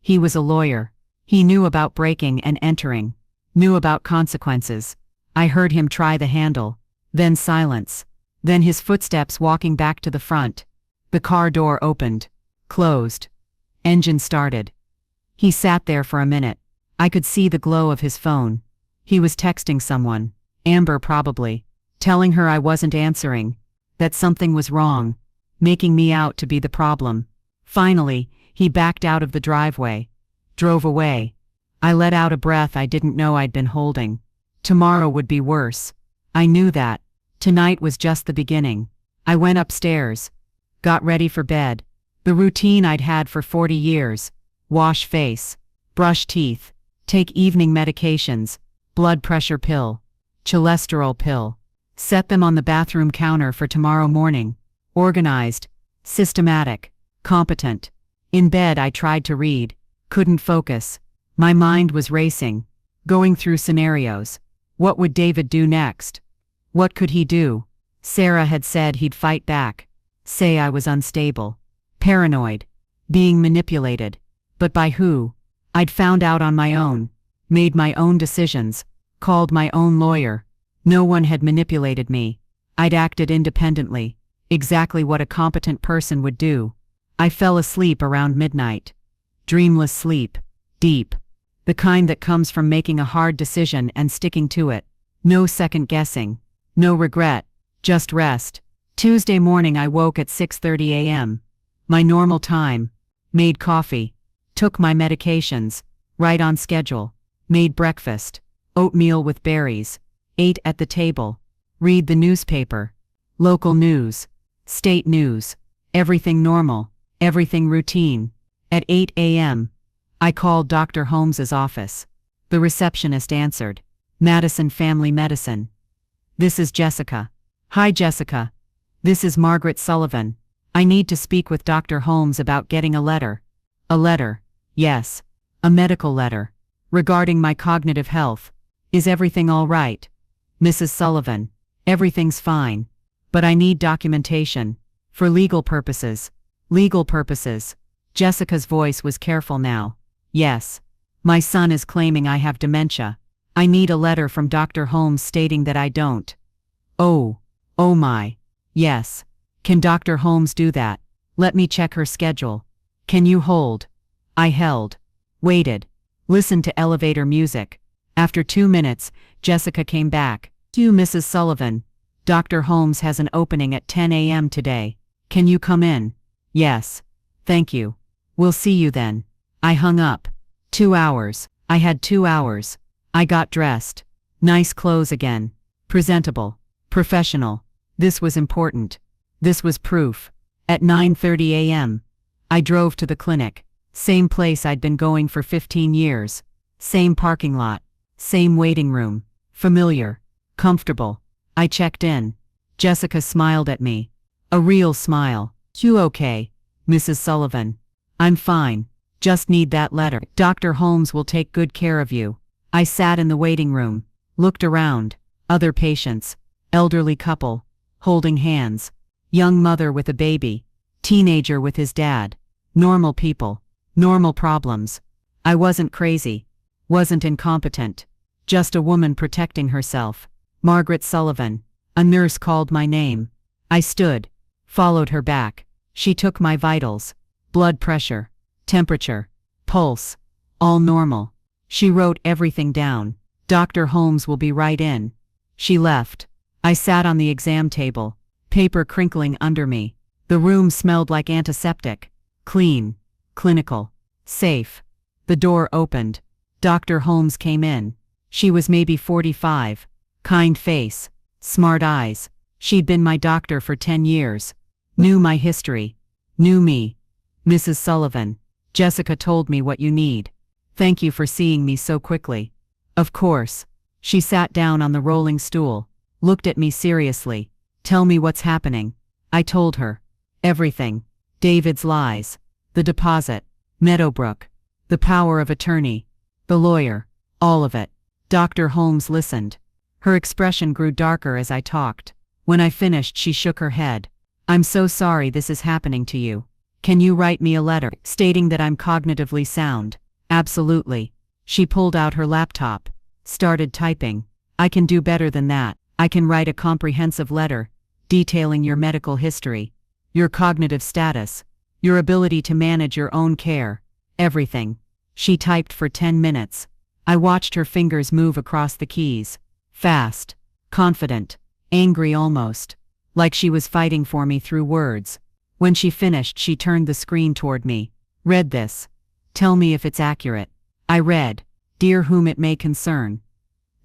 He was a lawyer. He knew about breaking and entering, knew about consequences. I heard him try the handle, then silence, then his footsteps walking back to the front. The car door opened, closed. Engine started. He sat there for a minute. I could see the glow of his phone. He was texting someone, Amber probably, telling her I wasn't answering, that something was wrong, making me out to be the problem. Finally, he backed out of the driveway, drove away. I let out a breath I didn't know I'd been holding. Tomorrow would be worse. I knew that. Tonight was just the beginning. I went upstairs, got ready for bed. The routine I'd had for 40 years. Wash face, brush teeth, take evening medications, blood pressure pill, cholesterol pill. Set them on the bathroom counter for tomorrow morning. Organized, systematic, competent. In bed I tried to read, couldn't focus. My mind was racing, going through scenarios. What would David do next? What could he do? Sarah had said he'd fight back, say I was unstable, paranoid, being manipulated. But by who? I'd found out on my own, made my own decisions, called my own lawyer. No one had manipulated me. I'd acted independently, exactly what a competent person would do. I fell asleep around midnight. Dreamless sleep, deep. The kind that comes from making a hard decision and sticking to it. No second guessing, no regret, just rest. Tuesday morning I woke at 6:30 a.m. My normal time. Made coffee. Took my medications, right on schedule. Made breakfast, oatmeal with berries. Ate at the table. Read the newspaper. Local news. State news. Everything normal. Everything routine. At 8 a.m., I called Dr. Holmes's office. The receptionist answered. Madison Family Medicine. This is Jessica. Hi, Jessica. This is Margaret Sullivan. I need to speak with Dr. Holmes about getting a letter. A letter? Yes. A medical letter. Regarding my cognitive health. Is everything all right? Mrs. Sullivan. Everything's fine. But I need documentation. For legal purposes. Legal purposes. Jessica's voice was careful now. Yes. My son is claiming I have dementia. I need a letter from Dr. Holmes stating that I don't. Oh my. Yes. Can Dr. Holmes do that? Let me check her schedule. Can you hold? I held. Waited. Listened to elevator music. After 2 minutes, Jessica came back. To Mrs. Sullivan. Dr. Holmes has an opening at 10 a.m. today. Can you come in? Yes. Thank you. We'll see you then. I hung up. 2 hours. I had 2 hours. I got dressed. Nice clothes again. Presentable. Professional. This was important. This was proof. At 9:30 a.m., I drove to the clinic. Same place I'd been going for 15 years. Same parking lot. Same waiting room. Familiar. Comfortable. I checked in. Jessica smiled at me. A real smile. You okay, Mrs. Sullivan? I'm fine. Just need that letter. Dr. Holmes will take good care of you. I sat in the waiting room. Looked around. Other patients. Elderly couple. Holding hands. Young mother with a baby. Teenager with his dad. Normal people. Normal problems. I wasn't crazy. Wasn't incompetent. Just a woman protecting herself. Margaret Sullivan. A nurse called my name. I stood. Followed her back. She took my vitals. Blood pressure. Temperature. Pulse. All normal. She wrote everything down. Dr. Holmes will be right in. She left. I sat on the exam table. Paper crinkling under me. The room smelled like antiseptic. Clean. Clinical. Safe. The door opened. Dr. Holmes came in. She was maybe 45. Kind face. Smart eyes. She'd been my doctor for 10 years. Knew my history. Knew me. Mrs. Sullivan. Jessica told me what you need. Thank you for seeing me so quickly. Of course. She sat down on the rolling stool. Looked at me seriously. Tell me what's happening. I told her. Everything. David's lies. The deposit. Meadowbrook. The power of attorney. The lawyer. All of it. Dr. Holmes listened. Her expression grew darker as I talked. When I finished, she shook her head. I'm so sorry this is happening to you. Can you write me a letter stating that I'm cognitively sound? Absolutely. She pulled out her laptop. Started typing. I can do better than that. I can write a comprehensive letter, detailing your medical history, your cognitive status, your ability to manage your own care, everything. She typed for 10 minutes. I watched her fingers move across the keys. Fast, confident, angry almost, like she was fighting for me through words. When she finished, she turned the screen toward me. Read this. Tell me if it's accurate. I read, Dear whom it may concern.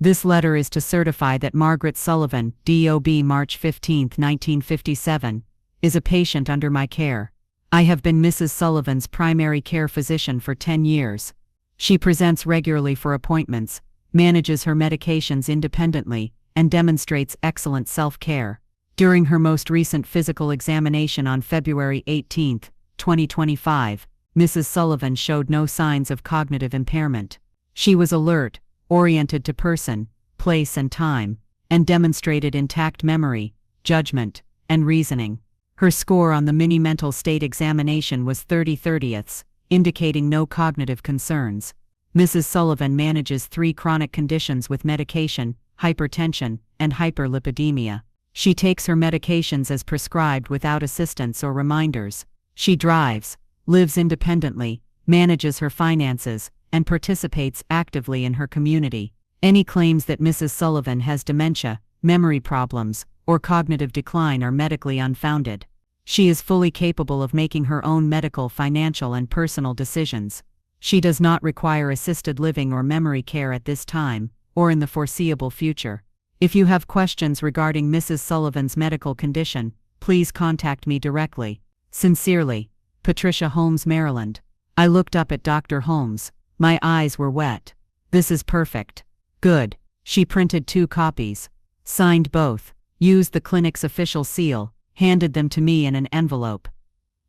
This letter is to certify that Margaret Sullivan, DOB March 15, 1957, is a patient under my care. I have been Mrs. Sullivan's primary care physician for 10 years. She presents regularly for appointments, manages her medications independently, and demonstrates excellent self-care. During her most recent physical examination on February 18, 2025, Mrs. Sullivan showed no signs of cognitive impairment. She was alert, oriented to person, place and time, and demonstrated intact memory, judgment, and reasoning. Her score on the mini mental state examination was 30/30ths, indicating no cognitive concerns. Mrs. Sullivan manages 3 chronic conditions with medication, hypertension, and hyperlipidemia. She takes her medications as prescribed without assistance or reminders. She drives, lives independently, manages her finances, and participates actively in her community. Any claims that Mrs. Sullivan has dementia, memory problems, or cognitive decline are medically unfounded. She is fully capable of making her own medical, financial, and personal decisions. She does not require assisted living or memory care at this time, or in the foreseeable future. If you have questions regarding Mrs. Sullivan's medical condition, please contact me directly. Sincerely, Patricia Holmes, Maryland. I looked up at Dr. Holmes. My eyes were wet. This is perfect. Good. She printed 2 copies. Signed both. Used the clinic's official seal. Handed them to me in an envelope.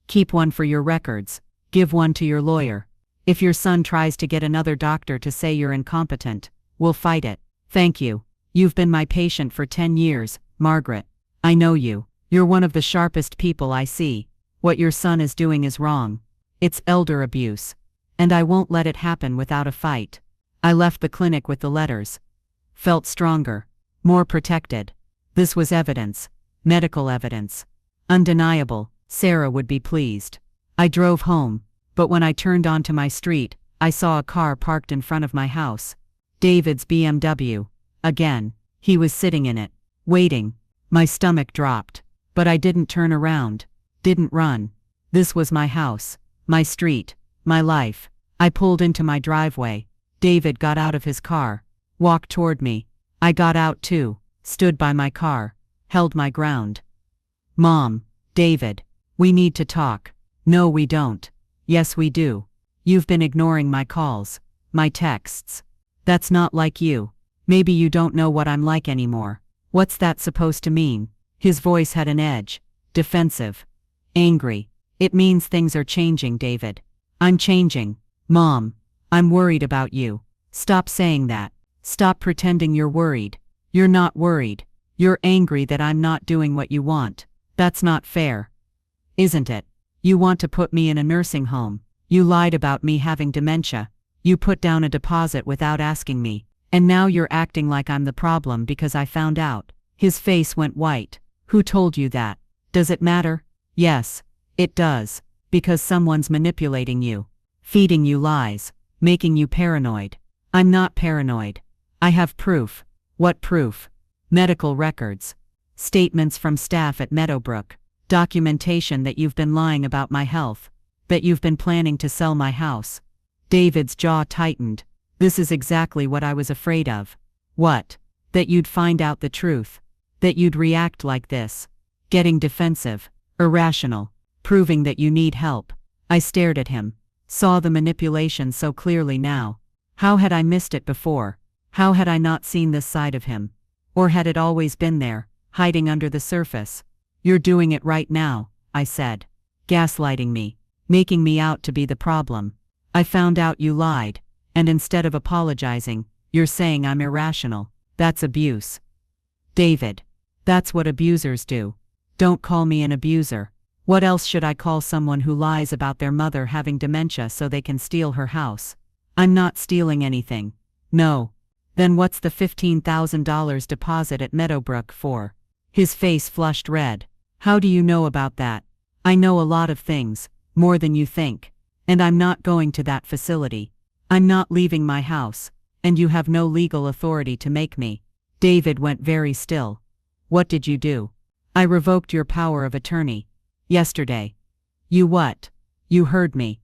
Keep one for your records. Give one to your lawyer. If your son tries to get another doctor to say you're incompetent, we'll fight it. Thank you. You've been my patient for 10 years, Margaret. I know you. You're one of the sharpest people I see. What your son is doing is wrong. It's elder abuse. And I won't let it happen without a fight. I left the clinic with the letters. Felt stronger. More protected. This was evidence. Medical evidence. Undeniable. Sarah would be pleased. I drove home, but when I turned onto my street, I saw a car parked in front of my house. David's BMW. Again. He was sitting in it, waiting. My stomach dropped. But I didn't turn around. Didn't run. This was my house. My street. My life. I pulled into my driveway. David got out of his car. Walked toward me. I got out too. Stood by my car. Held my ground. Mom. David. We need to talk. No, we don't. Yes, we do. You've been ignoring my calls. My texts. That's not like you. Maybe you don't know what I'm like anymore. What's that supposed to mean? His voice had an edge. Defensive. Angry. It means things are changing, David. I'm changing. Mom. I'm worried about you. Stop saying that. Stop pretending you're worried. You're not worried. You're angry that I'm not doing what you want. That's not fair. Isn't it? You want to put me in a nursing home. You lied about me having dementia. You put down a deposit without asking me. And now you're acting like I'm the problem because I found out. His face went white. Who told you that? Does it matter? Yes, it does. Because someone's manipulating you. Feeding you lies. Making you paranoid. I'm not paranoid. I have proof. What proof? Medical records. Statements from staff at Meadowbrook. Documentation that you've been lying about my health. That you've been planning to sell my house. David's jaw tightened. This is exactly what I was afraid of. What? That you'd find out the truth. That you'd react like this. Getting defensive. Irrational. Proving that you need help. I stared at him. Saw the manipulation so clearly now. How had I missed it before? How had I not seen this side of him? Or had it always been there, hiding under the surface? You're doing it right now, I said. Gaslighting me. Making me out to be the problem. I found out you lied. And instead of apologizing, you're saying I'm irrational. That's abuse. David. That's what abusers do. Don't call me an abuser. What else should I call someone who lies about their mother having dementia so they can steal her house? I'm not stealing anything. No. Then what's the $15,000 deposit at Meadowbrook for? His face flushed red. How do you know about that? I know a lot of things, more than you think. And I'm not going to that facility. I'm not leaving my house, and you have no legal authority to make me. David went very still. What did you do? I revoked your power of attorney. Yesterday. You what? You heard me.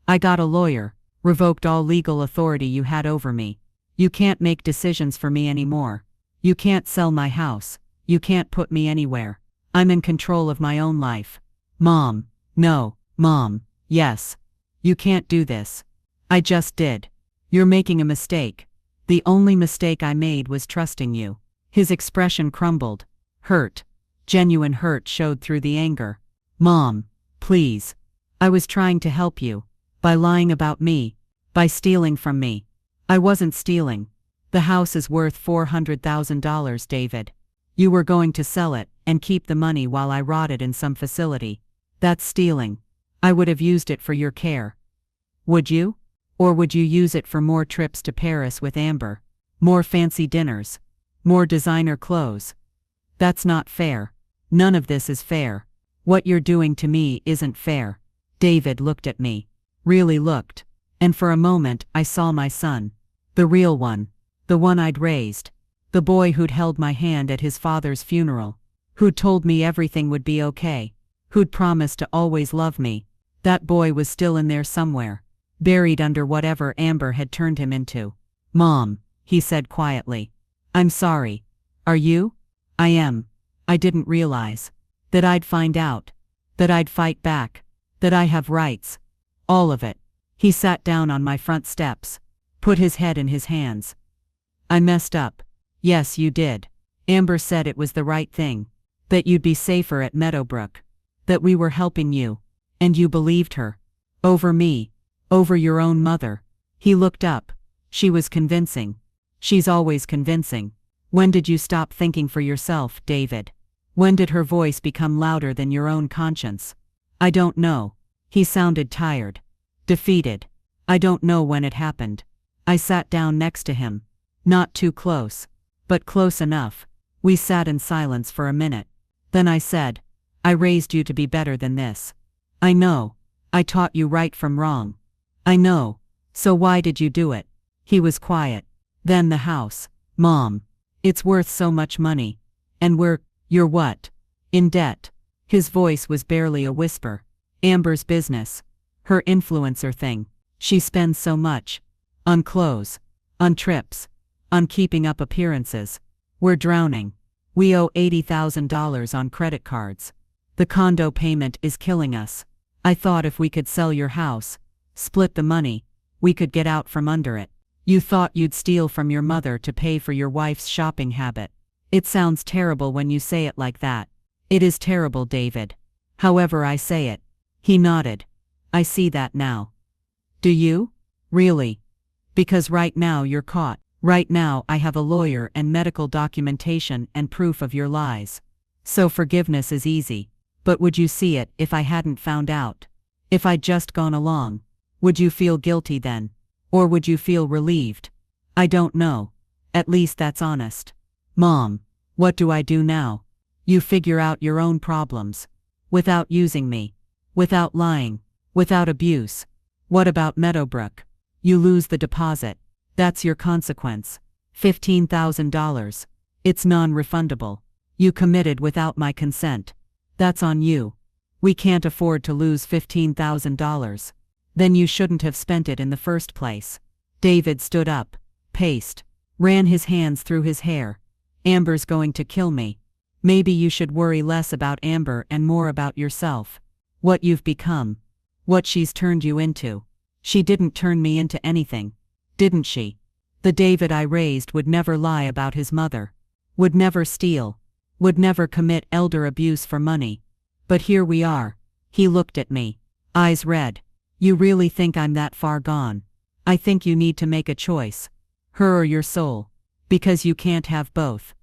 I got a lawyer, revoked all legal authority you had over me. You can't make decisions for me anymore. You can't sell my house. You can't put me anywhere. I'm in control of my own life. Mom. No. Mom. Yes. You can't do this. I just did. You're making a mistake. The only mistake I made was trusting you. His expression crumbled. Hurt. Genuine hurt showed through the anger. Mom. Please. I was trying to help you. By lying about me. By stealing from me. I wasn't stealing. The house is worth $400,000, David. You were going to sell it and keep the money while I rotted in some facility. That's stealing. I would have used it for your care. Would you? Or would you use it for more trips to Paris with Amber? More fancy dinners? More designer clothes? That's not fair. None of this is fair. What you're doing to me isn't fair. David looked at me. Really looked. And for a moment I saw my son. The real one. The one I'd raised. The boy who'd held my hand at his father's funeral. Who'd told me everything would be okay. Who'd promised to always love me. That boy was still in there somewhere. Buried under whatever Amber had turned him into. Mom, he said quietly. I'm sorry. Are you? I am. I didn't realize that I'd find out, that I'd fight back, that I have rights. All of it. He sat down on my front steps, put his head in his hands. I messed up. Yes, you did. Amber said it was the right thing, that you'd be safer at Meadowbrook, that we were helping you, and you believed her. Over me, over your own mother. He looked up. She was convincing. She's always convincing. When did you stop thinking for yourself, David? When did her voice become louder than your own conscience? I don't know. He sounded tired, defeated. I don't know when it happened. I sat down next to him. Not too close, but close enough. We sat in silence for a minute. Then I said, I raised you to be better than this. I know. I taught you right from wrong. I know. So why did you do it? He was quiet. Then the house. Mom. It's worth so much money. And you're what? In debt. His voice was barely a whisper. Amber's business. Her influencer thing. She spends so much. On clothes. On trips. On keeping up appearances. We're drowning. We owe $80,000 on credit cards. The condo payment is killing us. I thought if we could sell your house, split the money, we could get out from under it. You thought you'd steal from your mother to pay for your wife's shopping habit. It sounds terrible when you say it like that. It is terrible, David. However I say it. He nodded. I see that now. Do you? Really? Because right now you're caught. Right now I have a lawyer and medical documentation and proof of your lies. So forgiveness is easy. But would you see it if I hadn't found out? If I'd just gone along? Would you feel guilty then? Or would you feel relieved? I don't know. At least that's honest. Mom, what do I do now? You figure out your own problems. Without using me. Without lying. Without abuse. What about Meadowbrook? You lose the deposit. That's your consequence. $15,000. It's non-refundable. You committed without my consent. That's on you. We can't afford to lose $15,000. Then you shouldn't have spent it in the first place. David stood up, paced, ran his hands through his hair. Amber's going to kill me. Maybe you should worry less about Amber and more about yourself. What you've become. What she's turned you into. She didn't turn me into anything. Didn't she? The David I raised would never lie about his mother. Would never steal. Would never commit elder abuse for money. But here we are. He looked at me. Eyes red. You really think I'm that far gone? I think you need to make a choice. Her or your soul. Because you can't have both.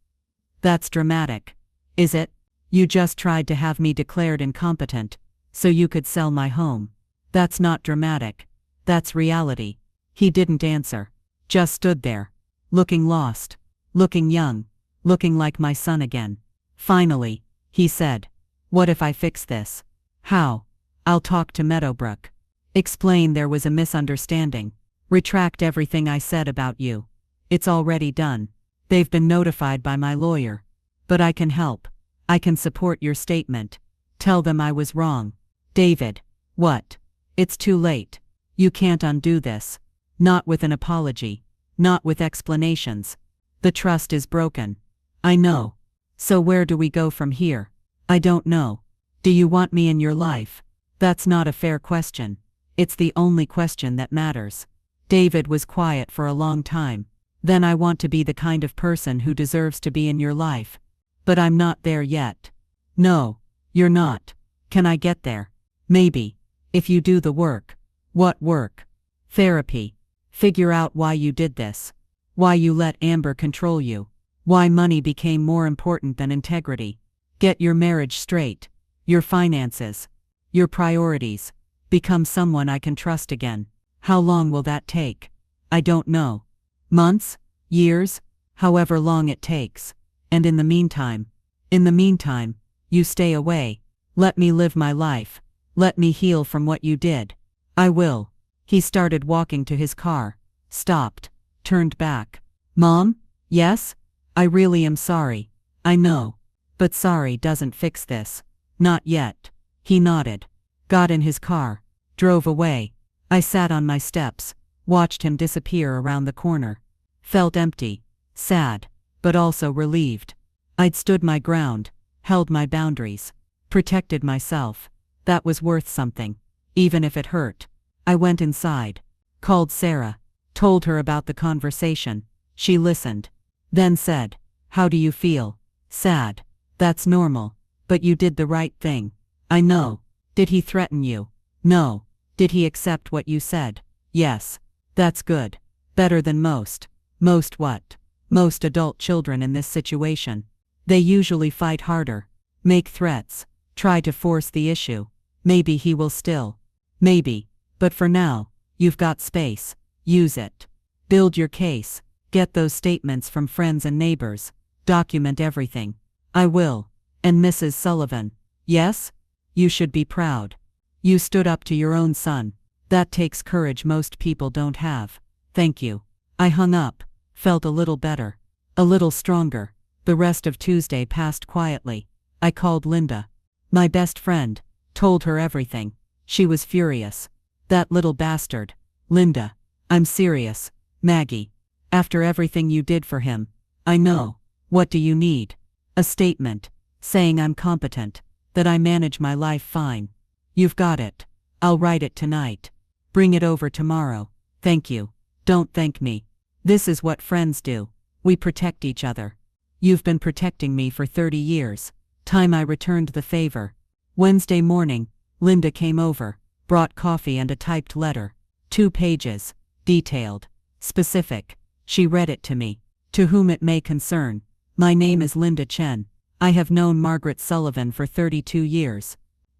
That's dramatic. Is it? You just tried to have me declared incompetent, so you could sell my home. That's not dramatic. That's reality. He didn't answer. Just stood there. Looking lost. Looking young. Looking like my son again. Finally, he said, what if I fix this? How? I'll talk to Meadowbrook. Explain there was a misunderstanding. Retract everything I said about you. It's already done. They've been notified by my lawyer. But I can help. I can support your statement. Tell them I was wrong. David. What? It's too late. You can't undo this. Not with an apology. Not with explanations. The trust is broken. I know. So where do we go from here? I don't know. Do you want me in your life? That's not a fair question. It's the only question that matters. David was quiet for a long time. Then I want to be the kind of person who deserves to be in your life. But I'm not there yet. No, you're not. Can I get there? Maybe. If you do the work. What work? Therapy. Figure out why you did this. Why you let Amber control you. Why money became more important than integrity. Get your marriage straight. Your finances. Your priorities. Become someone I can trust again. How long will that take? I don't know. Months? Years? However long it takes. And in the meantime, you stay away. Let me live my life. Let me heal from what you did. I will. He started walking to his car. Stopped. Turned back. Mom? Yes? I really am sorry. I know. But sorry doesn't fix this. Not yet. He nodded. Got in his car. Drove away. I sat on my steps. Watched him disappear around the corner. Felt empty. Sad. but also relieved. I'd stood my ground, held my boundaries, protected myself. That was worth something, even if it hurt. I went inside, called Sarah, told her about the conversation. She listened, then said, "How do you feel?" "Sad." "That's normal. But you did the right thing." "I know." "Did he threaten you?" "No." "Did he accept what you said?" "Yes." "That's good. Better than most." "Most what?" "Most adult children in this situation. They usually fight harder, make threats, try to force the issue. Maybe he will still. Maybe. But for now, you've got space. Use it. Build your case. Get those statements from friends and neighbors. Document everything." "I will." "And Mrs. Sullivan." "Yes?" "You should be proud. You stood up to your own son. That takes courage most people don't have." "Thank you." I hung up, felt a little better, a little stronger. The rest of Tuesday passed quietly. I called Linda, my best friend, told her everything. She was furious. "That little bastard." "Linda, I'm serious." "Maggie, after everything you did for him." "I know. What do you need?" "A statement, saying I'm competent, that I manage my life fine." "You've got it. I'll write it tonight. Bring it over tomorrow." "Thank you." "Don't thank me. This is what friends do. We protect each other. You've been protecting me for 30 years. Time I returned the favor." Wednesday morning, Linda came over, brought coffee and a typed letter. 2 pages. Detailed. Specific. She read it to me. "To whom it may concern. My name is Linda Chen. I have known Margaret Sullivan for 32 years.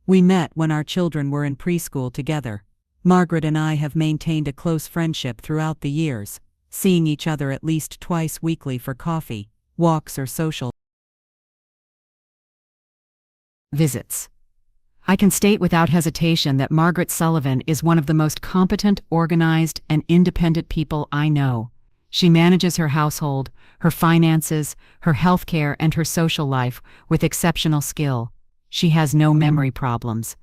We met when our children were in preschool together. Margaret and I have maintained a close friendship throughout the years, seeing each other at least twice weekly for coffee, walks or social visits. I can state without hesitation that Margaret Sullivan is one of the most competent, organized, and independent people I know. She manages her household, her finances, her health care, and her social life with exceptional skill. She has no memory problems.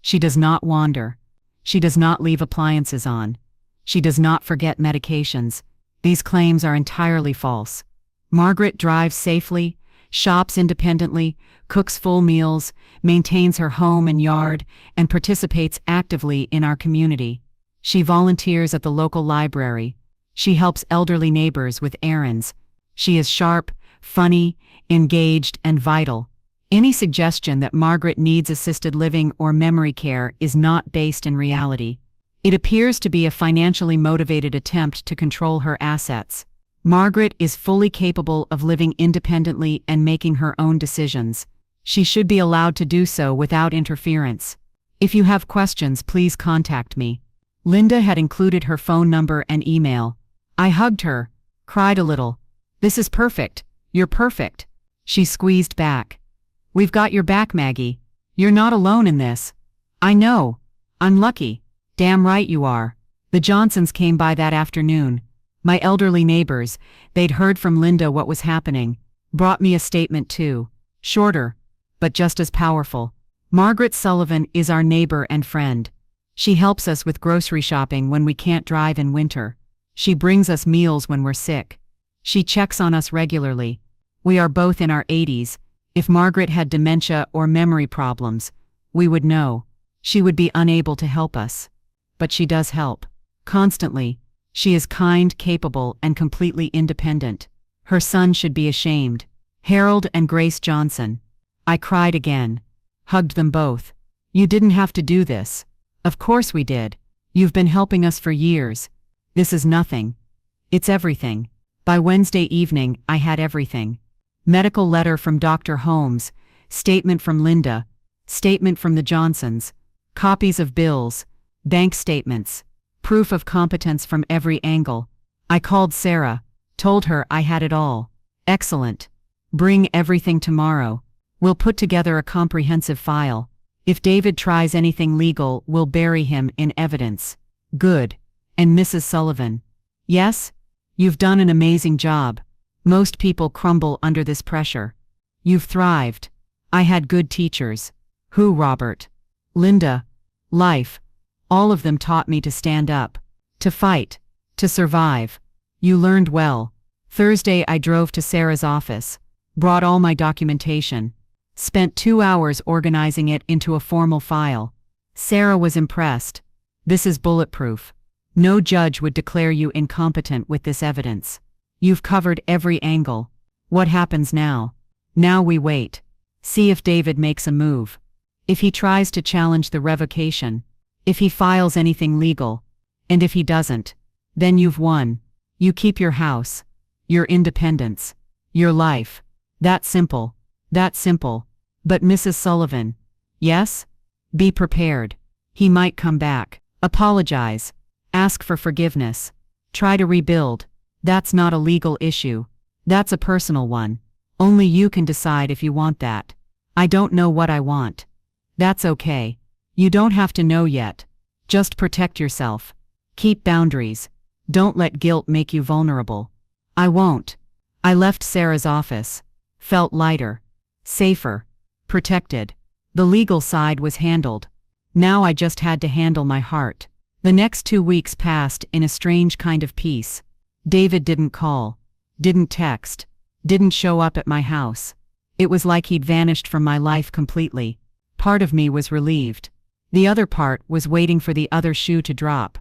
She does not wander. She does not leave appliances on. She does not forget medications. These claims are entirely false. Margaret drives safely, shops independently, cooks full meals, maintains her home and yard, and participates actively in our community. She volunteers at the local library. She helps elderly neighbors with errands. She is sharp, funny, engaged, and vital. Any suggestion that Margaret needs assisted living or memory care is not based in reality. It appears to be a financially motivated attempt to control her assets. Margaret is fully capable of living independently and making her own decisions. She should be allowed to do so without interference. If you have questions, please contact me. Linda had included her phone number and email. I hugged her, cried a little. "This is perfect. You're perfect." She squeezed back. "We've got your back, Maggie. You're not alone in this." "I know. I'm lucky." "Damn right you are." The Johnsons came by that afternoon. My elderly neighbors, they'd heard from Linda what was happening, brought me a statement too. Shorter, but just as powerful. Margaret Sullivan is our neighbor and friend. She helps us with grocery shopping when we can't drive in winter. She brings us meals when we're sick. She checks on us regularly. We are both in our 80s. If Margaret had dementia or memory problems, we would know. She would be unable to help us. But she does help. Constantly. She is kind, capable, and completely independent. Her son should be ashamed. Harold and Grace Johnson. I cried again. Hugged them both. "You didn't have to do this." "Of course we did. You've been helping us for years. This is nothing. It's everything." By Wednesday evening, I had everything. Medical letter from Dr. Holmes, statement from Linda, statement from the Johnsons, copies of bills, bank statements, proof of competence from every angle. I called Sarah, told her I had it all. "Excellent. Bring everything tomorrow. We'll put together a comprehensive file. If David tries anything legal, we'll bury him in evidence." "Good. And Mrs. Sullivan?" "Yes? You've done an amazing job. Most people crumble under this pressure. You've thrived. I had good teachers." "Who, Robert?" "Linda. Life. All of them taught me to stand up, to fight, to survive. You learned well. Thursday, I drove to Sarah's office, brought all my documentation, spent 2 hours organizing it into a formal file. Sarah was impressed. This is bulletproof. No judge would declare you incompetent with this evidence. You've covered every angle. What happens now? Now we wait. See if David makes a move. If he tries to challenge the revocation. If he files anything legal. And if he doesn't, then you've won. You keep your house, your independence, your life. That simple. That simple. But Mrs. Sullivan. Yes? Be prepared. He might come back. Apologize. Ask for forgiveness. Try to rebuild. That's not a legal issue. That's a personal one. Only you can decide if you want that. I don't know what I want. That's okay. You don't have to know yet. Just protect yourself. Keep boundaries. Don't let guilt make you vulnerable. I won't. I left Sarah's office. Felt lighter. Safer. Protected. The legal side was handled. Now I just had to handle my heart. The next 2 weeks passed in a strange kind of peace. David didn't call. Didn't text. Didn't show up at my house. It was like he'd vanished from my life completely. Part of me was relieved. The other part was waiting for the other shoe to drop.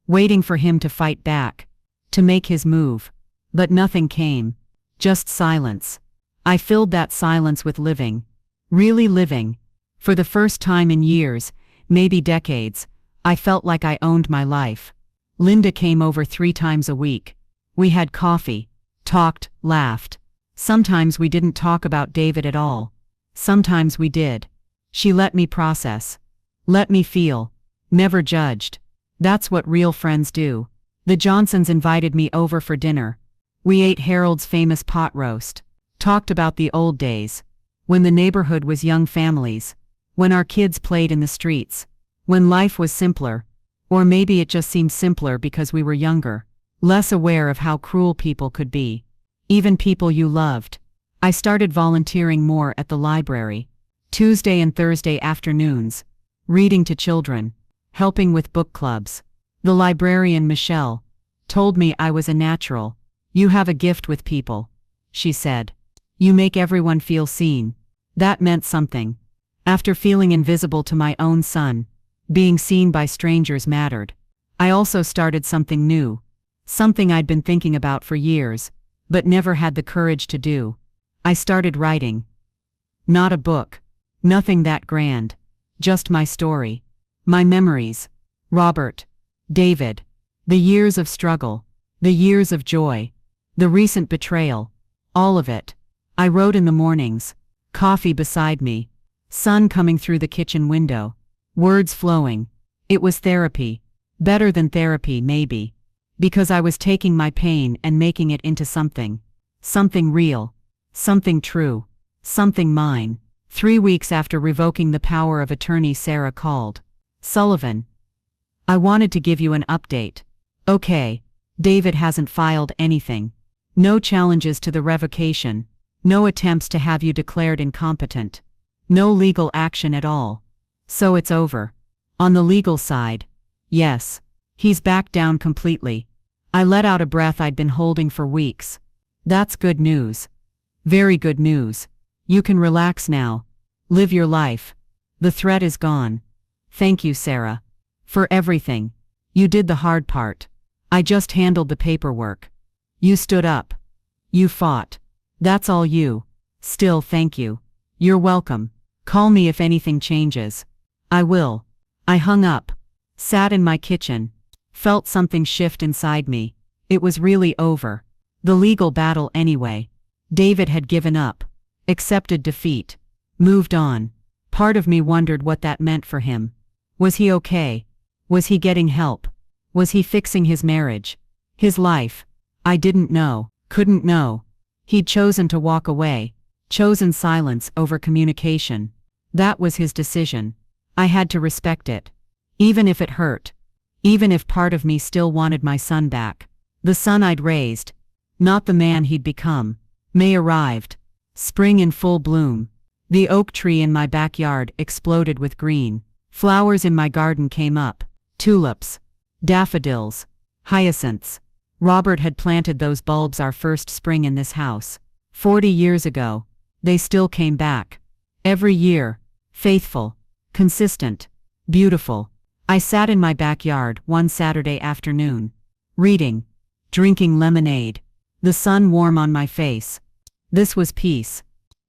Waiting for him to fight back. To make his move. But nothing came. Just silence. I filled that silence with living. Really living. For the first time in years, maybe decades, I felt like I owned my life. Linda came over 3 times a week. We had coffee. Talked, laughed. Sometimes we didn't talk about David at all. Sometimes we did. She let me process. Let me feel. Never judged. That's what real friends do. The Johnsons invited me over for dinner. We ate Harold's famous pot roast. Talked about the old days. When the neighborhood was young families. When our kids played in the streets. When life was simpler. Or maybe it just seemed simpler because we were younger. Less aware of how cruel people could be. Even people you loved. I started volunteering more at the library. Tuesday and Thursday afternoons. Reading to children. Helping with book clubs. The librarian, Michelle, told me I was a natural. You have a gift with people, she said. You make everyone feel seen. That meant something. After feeling invisible to my own son, being seen by strangers mattered. I also started something new. Something I'd been thinking about for years, but never had the courage to do. I started writing. Not a book. Nothing that grand. Just my story. My memories. Robert. David. The years of struggle. The years of joy. The recent betrayal. All of it. I wrote in the mornings. Coffee beside me. Sun coming through the kitchen window. Words flowing. It was therapy. Better than therapy, maybe. Because I was taking my pain and making it into something. Something real. Something true. Something mine. 3 weeks after revoking the power of attorney, Sarah called. Sullivan. I wanted to give you an update. Okay. David hasn't filed anything. No challenges to the revocation. No attempts to have you declared incompetent. No legal action at all. So it's over. On the legal side. Yes. He's backed down completely. I let out a breath I'd been holding for weeks. That's good news. Very good news. You can relax now. Live your life. The threat is gone. Thank you, Sarah. For everything. You did the hard part. I just handled the paperwork. You stood up. You fought. That's all you. Still, thank you. You're welcome. Call me if anything changes. I will. I hung up. Sat in my kitchen. Felt something shift inside me. It was really over. The legal battle anyway. David had given up. Accepted defeat. Moved on. Part of me wondered what that meant for him. Was he okay? Was he getting help? Was he fixing his marriage? His life? I didn't know. Couldn't know. He'd chosen to walk away. Chosen silence over communication. That was his decision. I had to respect it. Even if it hurt. Even if part of me still wanted my son back. The son I'd raised. Not the man he'd become. May arrived. Spring in full bloom. The oak tree in my backyard exploded with green. Flowers in my garden came up. Tulips. Daffodils. Hyacinths. Robert had planted those bulbs our first spring in this house. 40 years ago. They still came back. Every year. Faithful. Consistent. Beautiful. I sat in my backyard one Saturday afternoon. Reading. Drinking lemonade. The sun warm on my face. This was peace.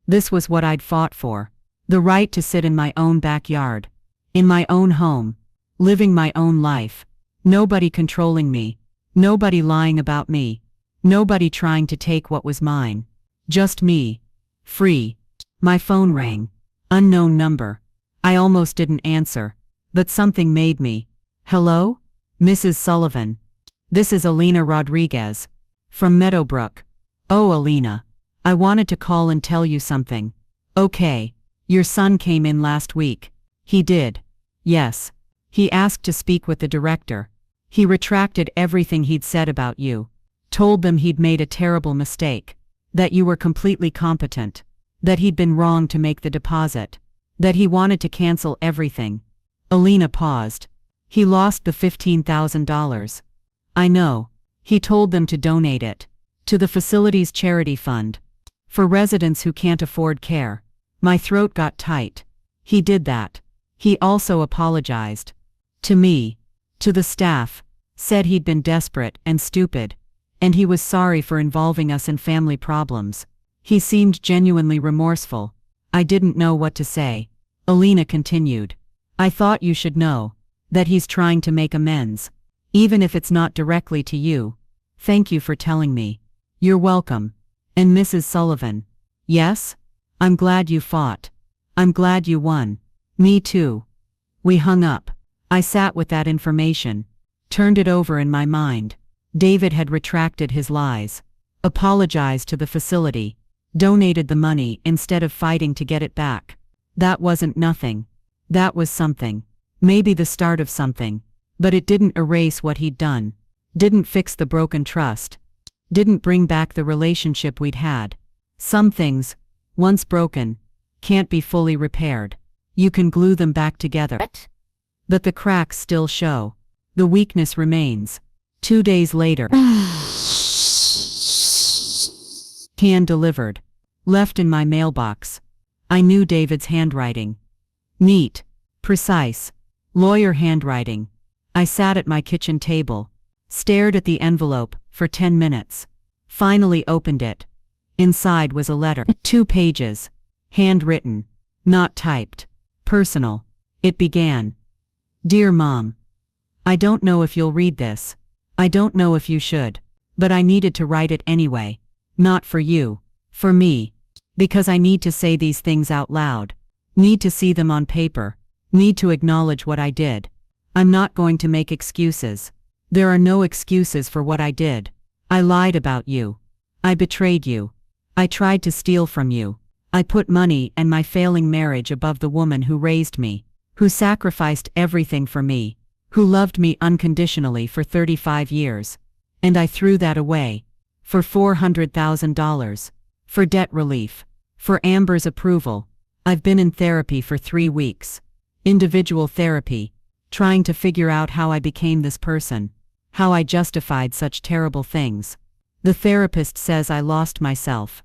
This was what I'd fought for. The right to sit in my own backyard. In my own home. Living my own life. Nobody controlling me. Nobody lying about me. Nobody trying to take what was mine. Just me. Free. My phone rang. Unknown number. I almost didn't answer. But something made me. Hello? Mrs. Sullivan. This is Alina Rodriguez. From Meadowbrook. Oh, Alina. I wanted to call and tell you something. Okay. Your son came in last week. He did. Yes. He asked to speak with the director. He retracted everything he'd said about you. Told them he'd made a terrible mistake. That you were completely competent. That he'd been wrong to make the deposit. That he wanted to cancel everything. Alina paused. He lost the $15,000. I know. He told them to donate it. To the facility's charity fund. For residents who can't afford care. My throat got tight. He did that. He also apologized. To me. To the staff. Said he'd been desperate and stupid. And he was sorry for involving us in family problems. He seemed genuinely remorseful. I didn't know what to say. Alina continued. I thought you should know. That he's trying to make amends. Even if it's not directly to you. Thank you for telling me. You're welcome. And Mrs. Sullivan. Yes? I'm glad you fought. I'm glad you won. Me too. We hung up. I sat with that information. Turned it over in my mind. David had retracted his lies. Apologized to the facility. Donated the money instead of fighting to get it back. That wasn't nothing. That was something. Maybe the start of something. But it didn't erase what he'd done. Didn't fix the broken trust. Didn't bring back the relationship we'd had. Some things, once broken, can't be fully repaired. You can glue them back together. But the cracks still show. The weakness remains. 2 days later. Can delivered. Left in my mailbox. I knew David's handwriting. Neat. Precise. Lawyer handwriting. I sat at my kitchen table. Stared at the envelope for 10 minutes. Finally opened it. Inside was a letter. 2 pages. Handwritten. Not typed. Personal. It began. Dear Mom. I don't know if you'll read this. I don't know if you should. But I needed to write it anyway. Not for you. For me. Because I need to say these things out loud. Need to see them on paper. Need to acknowledge what I did. I'm not going to make excuses. There are no excuses for what I did. I lied about you. I betrayed you. I tried to steal from you. I put money and my failing marriage above the woman who raised me, who sacrificed everything for me, who loved me unconditionally for 35 years. And I threw that away. For $400,000. For debt relief. For Amber's approval. I've been in therapy for 3 weeks. Individual therapy. Trying to figure out how I became this person. How I justified such terrible things. The therapist says I lost myself.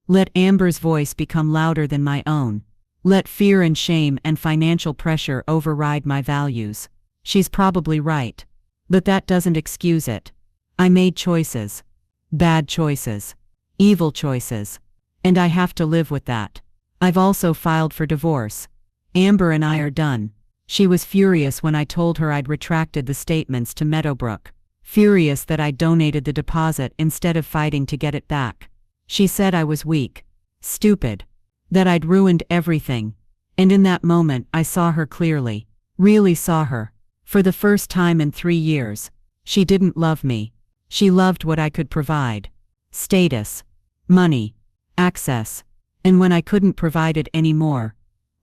Let Amber's voice become louder than my own. Let fear and shame and financial pressure override my values. She's probably right. But that doesn't excuse it. I made choices. Bad choices. Evil choices. And I have to live with that. I've also filed for divorce. Amber and I are done. She was furious when I told her I'd retracted the statements to Meadowbrook. Furious that I'd donated the deposit instead of fighting to get it back. She said I was weak. Stupid. That I'd ruined everything. And in that moment I saw her clearly. Really saw her. For the first time in 3 years. She didn't love me. She loved what I could provide. Status. Money. Access. And when I couldn't provide it anymore,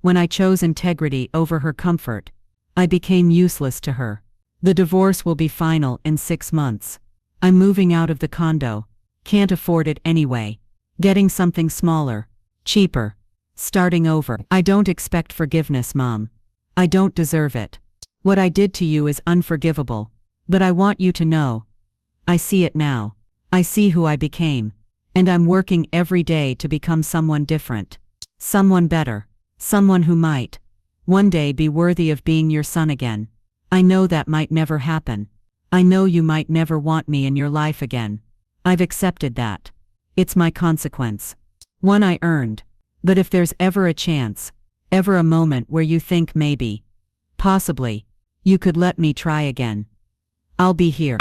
when I chose integrity over her comfort, I became useless to her. The divorce will be final in 6 months. I'm moving out of the condo. Can't afford it anyway. Getting something smaller. Cheaper. Starting over. I don't expect forgiveness, Mom. I don't deserve it. What I did to you is unforgivable. But I want you to know. I see it now. I see who I became. And I'm working every day to become someone different. Someone better. Someone who might one day be worthy of being your son again. I know that might never happen. I know you might never want me in your life again. I've accepted that. It's my consequence. One I earned. But if there's ever a chance, ever a moment where you think maybe, possibly, you could let me try again, I'll be here.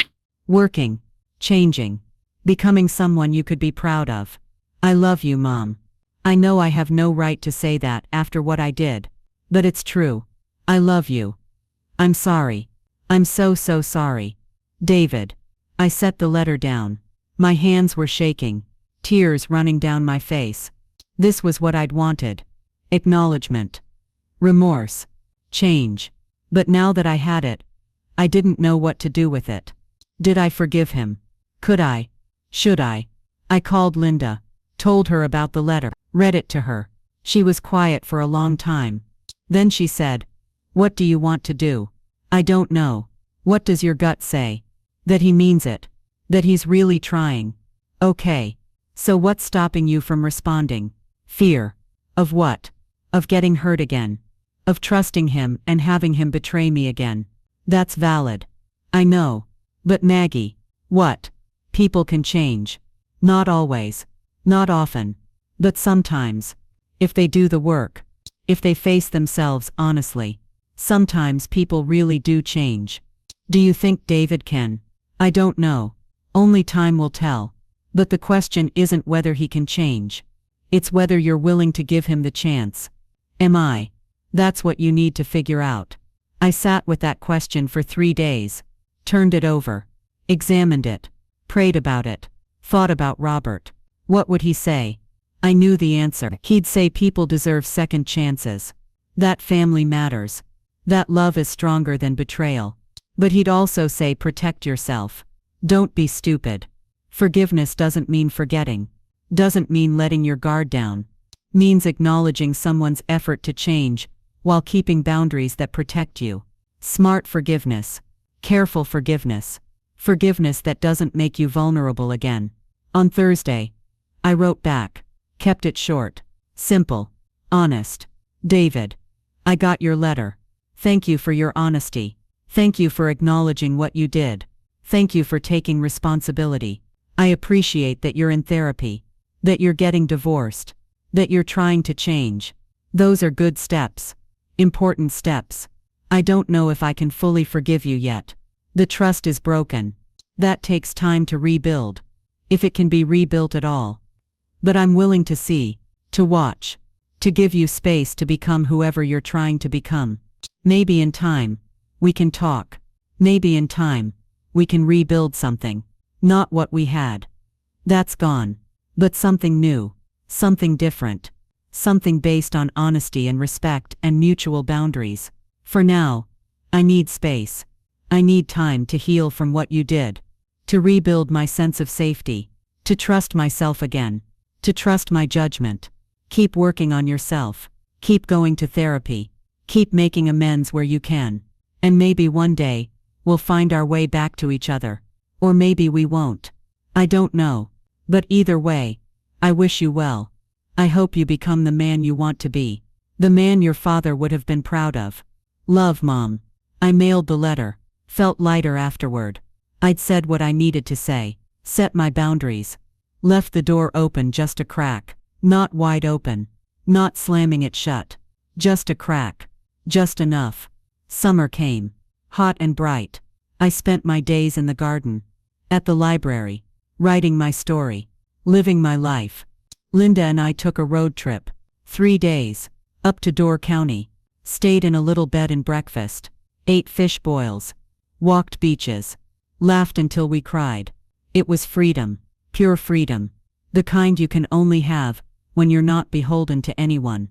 Working. Changing. Becoming someone you could be proud of. I love you, Mom. I know I have no right to say that after what I did. But it's true. I love you. I'm sorry. I'm so sorry. David. I set the letter down. My hands were shaking, tears running down my face. This was what I'd wanted. Acknowledgement. Remorse. Change. But now that I had it, I didn't know what to do with it. Did I forgive him? Could I? Should I? I called Linda, told her about the letter, read it to her. She was quiet for a long time. Then she said, "What do you want to do?" "I don't know." "What does your gut say?" "That he means it. That he's really trying." "Okay. So what's stopping you from responding?" "Fear." "Of what?" "Of getting hurt again. Of trusting him and having him betray me again." "That's valid." "I know. But Maggie." "What?" "People can change. Not always. Not often. But sometimes. If they do the work. If they face themselves honestly. Sometimes people really do change." "Do you think David can?" "I don't know. Only time will tell. But the question isn't whether he can change. It's whether you're willing to give him the chance. Am I? That's what you need to figure out." I sat with that question for 3 days. Turned it over. Examined it. Prayed about it. Thought about Robert. What would he say? I knew the answer. He'd say people deserve second chances. That family matters. That love is stronger than betrayal. But he'd also say protect yourself. Don't be stupid. Forgiveness doesn't mean forgetting. Doesn't mean letting your guard down. Means acknowledging someone's effort to change, while keeping boundaries that protect you. Smart forgiveness. Careful forgiveness. Forgiveness that doesn't make you vulnerable again. On Thursday, I wrote back. Kept it short. Simple. Honest. "David. I got your letter. Thank you for your honesty. Thank you for acknowledging what you did. Thank you for taking responsibility. I appreciate that you're in therapy. That you're getting divorced. That you're trying to change. Those are good steps. Important steps. I don't know if I can fully forgive you yet. The trust is broken. That takes time to rebuild. If it can be rebuilt at all. But I'm willing to see, to watch, to give you space to become whoever you're trying to become. Maybe in time, we can talk. Maybe in time, we can rebuild something. Not what we had. That's gone. But something new. Something different. Something based on honesty and respect and mutual boundaries. For now, I need space. I need time to heal from what you did. To rebuild my sense of safety. To trust myself again. To trust my judgment. Keep working on yourself. Keep going to therapy. Keep making amends where you can. And maybe one day, we'll find our way back to each other. Or maybe we won't. I don't know. But either way, I wish you well. I hope you become the man you want to be. The man your father would have been proud of. Love, Mom. I mailed the letter. Felt lighter afterward. I'd said what I needed to say. Set my boundaries. Left the door open just a crack. Not wide open. Not slamming it shut. Just a crack. Just enough. Summer came. Hot and bright. I spent my days in the garden. At the library. Writing my story. Living my life. Linda and I took a road trip. 3 days. Up to Door County. Stayed in a little bed and breakfast. Ate fish boils. Walked beaches. Laughed until we cried. It was freedom. Pure freedom. The kind you can only have when you're not beholden to anyone.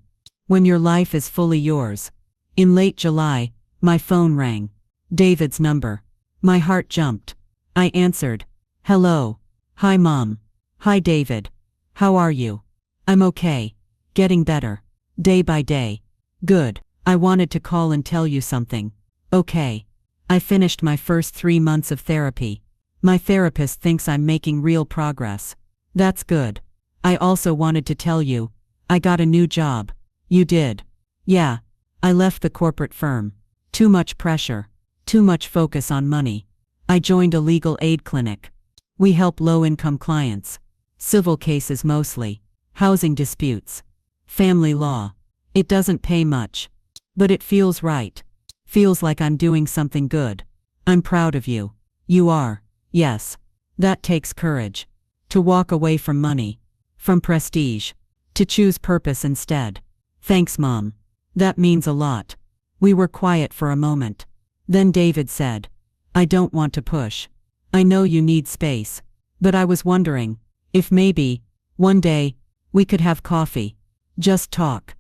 When your life is fully yours. In late July, my phone rang. David's number. My heart jumped. I answered. "Hello. Hi, Mom. Hi, David. How are you?" "I'm okay. Getting better. Day by day." "Good. I wanted to call and tell you something." "Okay. I finished my first 3 months of therapy. My therapist thinks I'm making real progress. That's good. I also wanted to tell you, I got a new job. You did? Yeah. I left the corporate firm. Too much pressure. Too much focus on money. I joined a legal aid clinic. We help low-income clients. Civil cases mostly. Housing disputes. Family law. It doesn't pay much. But it feels right. Feels like I'm doing something good. I'm proud of you. You are. Yes. That takes courage. To walk away from money. From prestige. To choose purpose instead. Thanks, Mom. That means a lot. We were quiet for a moment. Then David said, I don't want to push. I know you need space. But I was wondering, if maybe, one day, we could have coffee. Just talk.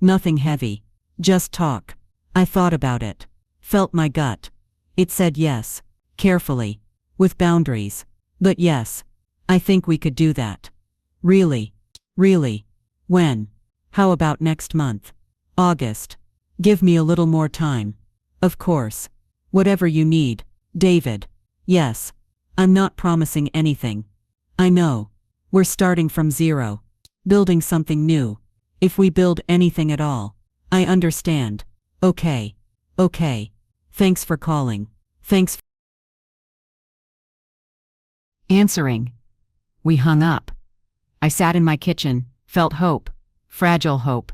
Nothing heavy. Just talk. I thought about it. Felt my gut. It said yes. Carefully. With boundaries. But yes. I think we could do that. Really? Really? When? How about next month? August. Give me a little more time. Of course. Whatever you need, David. Yes. I'm not promising anything. I know. We're starting from zero. Building something new. If we build anything at all. I understand. Okay. Okay. Thanks for calling. Thanks. Answering. We hung up. I sat in my kitchen, felt hope. Fragile hope.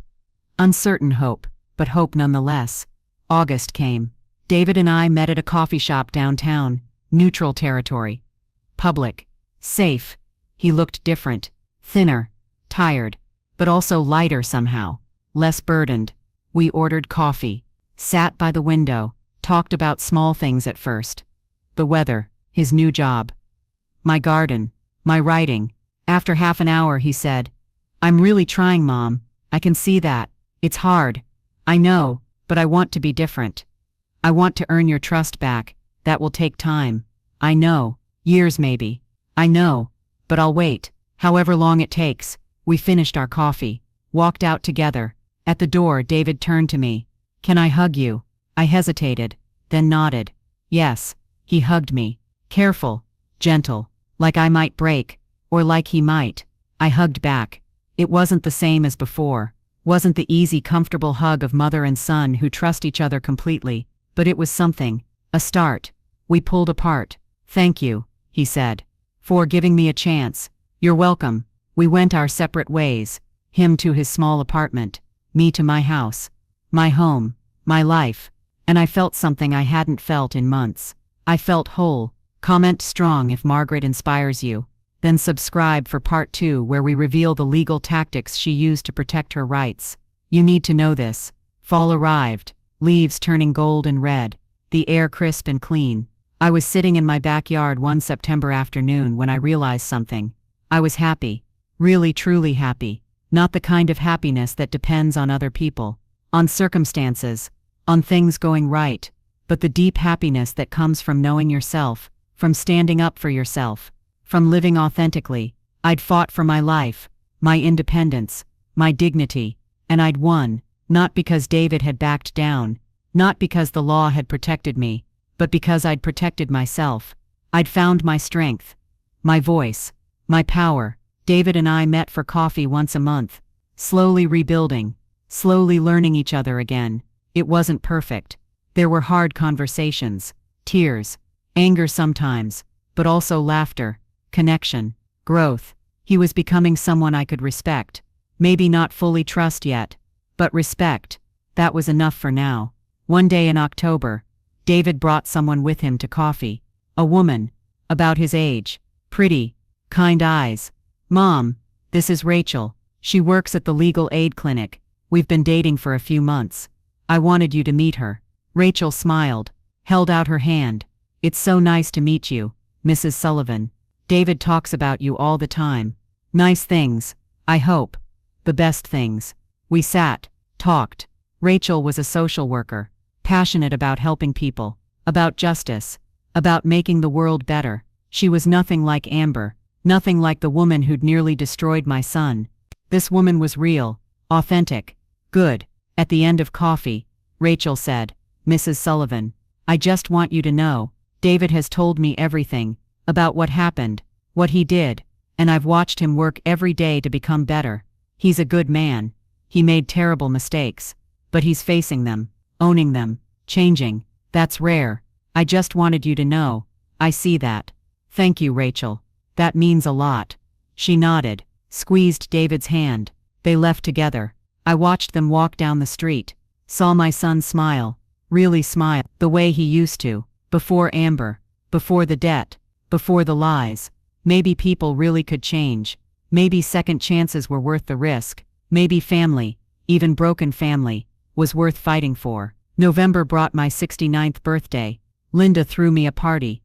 Uncertain hope, but hope nonetheless. August came. David and I met at a coffee shop downtown, neutral territory. Public. Safe. He looked different. Thinner. Tired. But also lighter somehow. Less burdened. We ordered coffee. Sat by the window. Talked about small things at first. The weather. His new job. My garden. My writing. After half an hour he said, I'm really trying, Mom. I can see that. It's hard. I know, but I want to be different. I want to earn your trust back. That will take time. I know. Years maybe. I know. But I'll wait. However long it takes. We finished our coffee. Walked out together. At the door, David turned to me. Can I hug you? I hesitated. Then nodded. Yes. He hugged me. Careful. Gentle. Like I might break. Or like he might. I hugged back. It wasn't the same as before. Wasn't the easy, comfortable hug of mother and son who trust each other completely. But it was something. A start. We pulled apart. Thank you, he said. For giving me a chance. You're welcome. We went our separate ways. Him to his small apartment. Me to my house. My home. My life. And I felt something I hadn't felt in months. I felt whole. Comment strong if Margaret inspires you. Then subscribe for part 2 where we reveal the legal tactics she used to protect her rights. You need to know this. Fall arrived. Leaves turning gold and red. The air crisp and clean. I was sitting in my backyard one September afternoon when I realized something. I was happy. Really truly happy. Not the kind of happiness that depends on other people. On circumstances. On things going right. But the deep happiness that comes from knowing yourself. From standing up for yourself. From living authentically. I'd fought for my life, my independence, my dignity, and I'd won, not because David had backed down, not because the law had protected me, but because I'd protected myself. I'd found my strength, my voice, my power. David and I met for coffee once a month, slowly rebuilding, slowly learning each other again. It wasn't perfect. There were hard conversations, tears, anger sometimes, but also laughter. Connection, growth. He was becoming someone I could respect. Maybe not fully trust yet, but respect. That was enough for now. One day in October, David brought someone with him to coffee. A woman, about his age, pretty, kind eyes. Mom, this is Rachel. She works at the legal aid clinic. We've been dating for a few months. I wanted you to meet her. Rachel smiled, held out her hand. It's so nice to meet you, Mrs. Sullivan. David talks about you all the time. Nice things, I hope. The best things. We sat, talked. Rachel was a social worker, passionate about helping people, about justice, about making the world better. She was nothing like Amber, nothing like the woman who'd nearly destroyed my son. This woman was real, authentic, good. At the end of coffee, Rachel said, Mrs. Sullivan, I just want you to know, David has told me everything, about what happened, what he did, and I've watched him work every day to become better. He's a good man. He made terrible mistakes, but he's facing them, owning them, changing. That's rare. I just wanted you to know. I see that. Thank you, Rachel. That means a lot. She nodded, squeezed David's hand. They left together. I watched them walk down the street, saw my son smile, really smile, the way he used to, before Amber, before the debt, before the lies. Maybe people really could change. Maybe second chances were worth the risk. Maybe family, even broken family, was worth fighting for. November brought my 69th birthday. Linda threw me a party.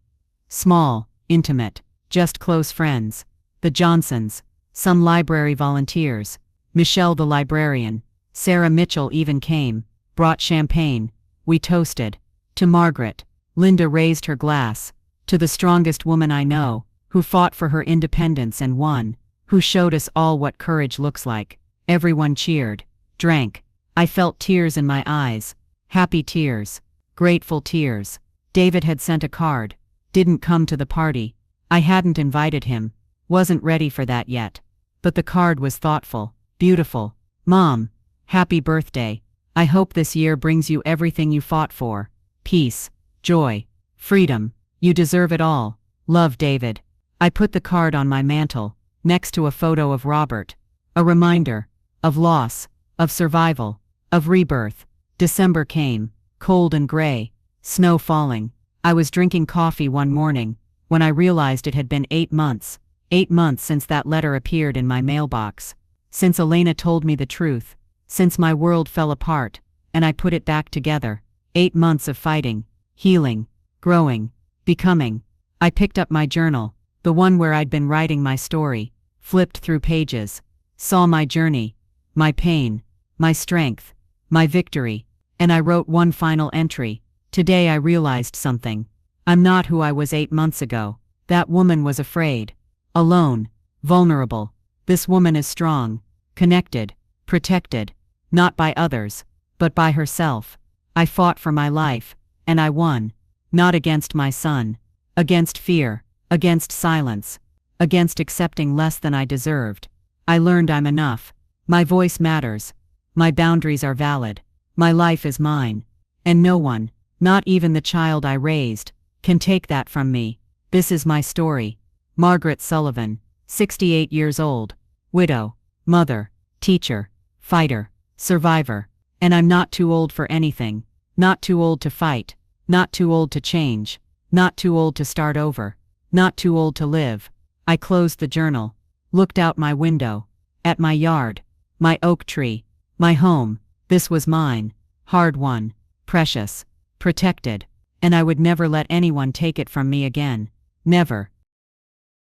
Small, intimate, just close friends. The Johnsons, some library volunteers, Michelle the librarian, Sarah Mitchell even came, brought champagne. We toasted. To Margaret. Linda raised her glass. To the strongest woman I know, who fought for her independence and won, who showed us all what courage looks like. Everyone cheered, drank. I felt tears in my eyes. Happy tears. Grateful tears. David had sent a card. Didn't come to the party. I hadn't invited him. Wasn't ready for that yet. But the card was thoughtful, beautiful. Mom, happy birthday. I hope this year brings you everything you fought for. Peace, joy, freedom. You deserve it all. Love, David. I put the card on my mantle, next to a photo of Robert. A reminder of loss, of survival, of rebirth. December came, cold and gray, snow falling. I was drinking coffee one morning, when I realized it had been 8 months. 8 months since that letter appeared in my mailbox. Since Elena told me the truth. Since my world fell apart, and I put it back together. 8 months of fighting, healing, growing, becoming. I picked up my journal, the one where I'd been writing my story, flipped through pages, saw my journey, my pain, my strength, my victory, and I wrote one final entry. Today I realized something. I'm not who I was 8 months ago. That woman was afraid, alone, vulnerable. This woman is strong, connected, protected, not by others, but by herself. I fought for my life, and I won. Not against my son, against fear, against silence, against accepting less than I deserved. I learned I'm enough. My voice matters. My boundaries are valid. My life is mine. And no one, not even the child I raised, can take that from me. This is my story. Margaret Sullivan, 68 years old, widow, mother, teacher, fighter, survivor. And I'm not too old for anything. Not too old to fight. Not too old to change. Not too old to start over. Not too old to live. I closed the journal, looked out my window, at my yard, my oak tree, my home. This was mine, hard-won, precious, protected, and I would never let anyone take it from me again. Never.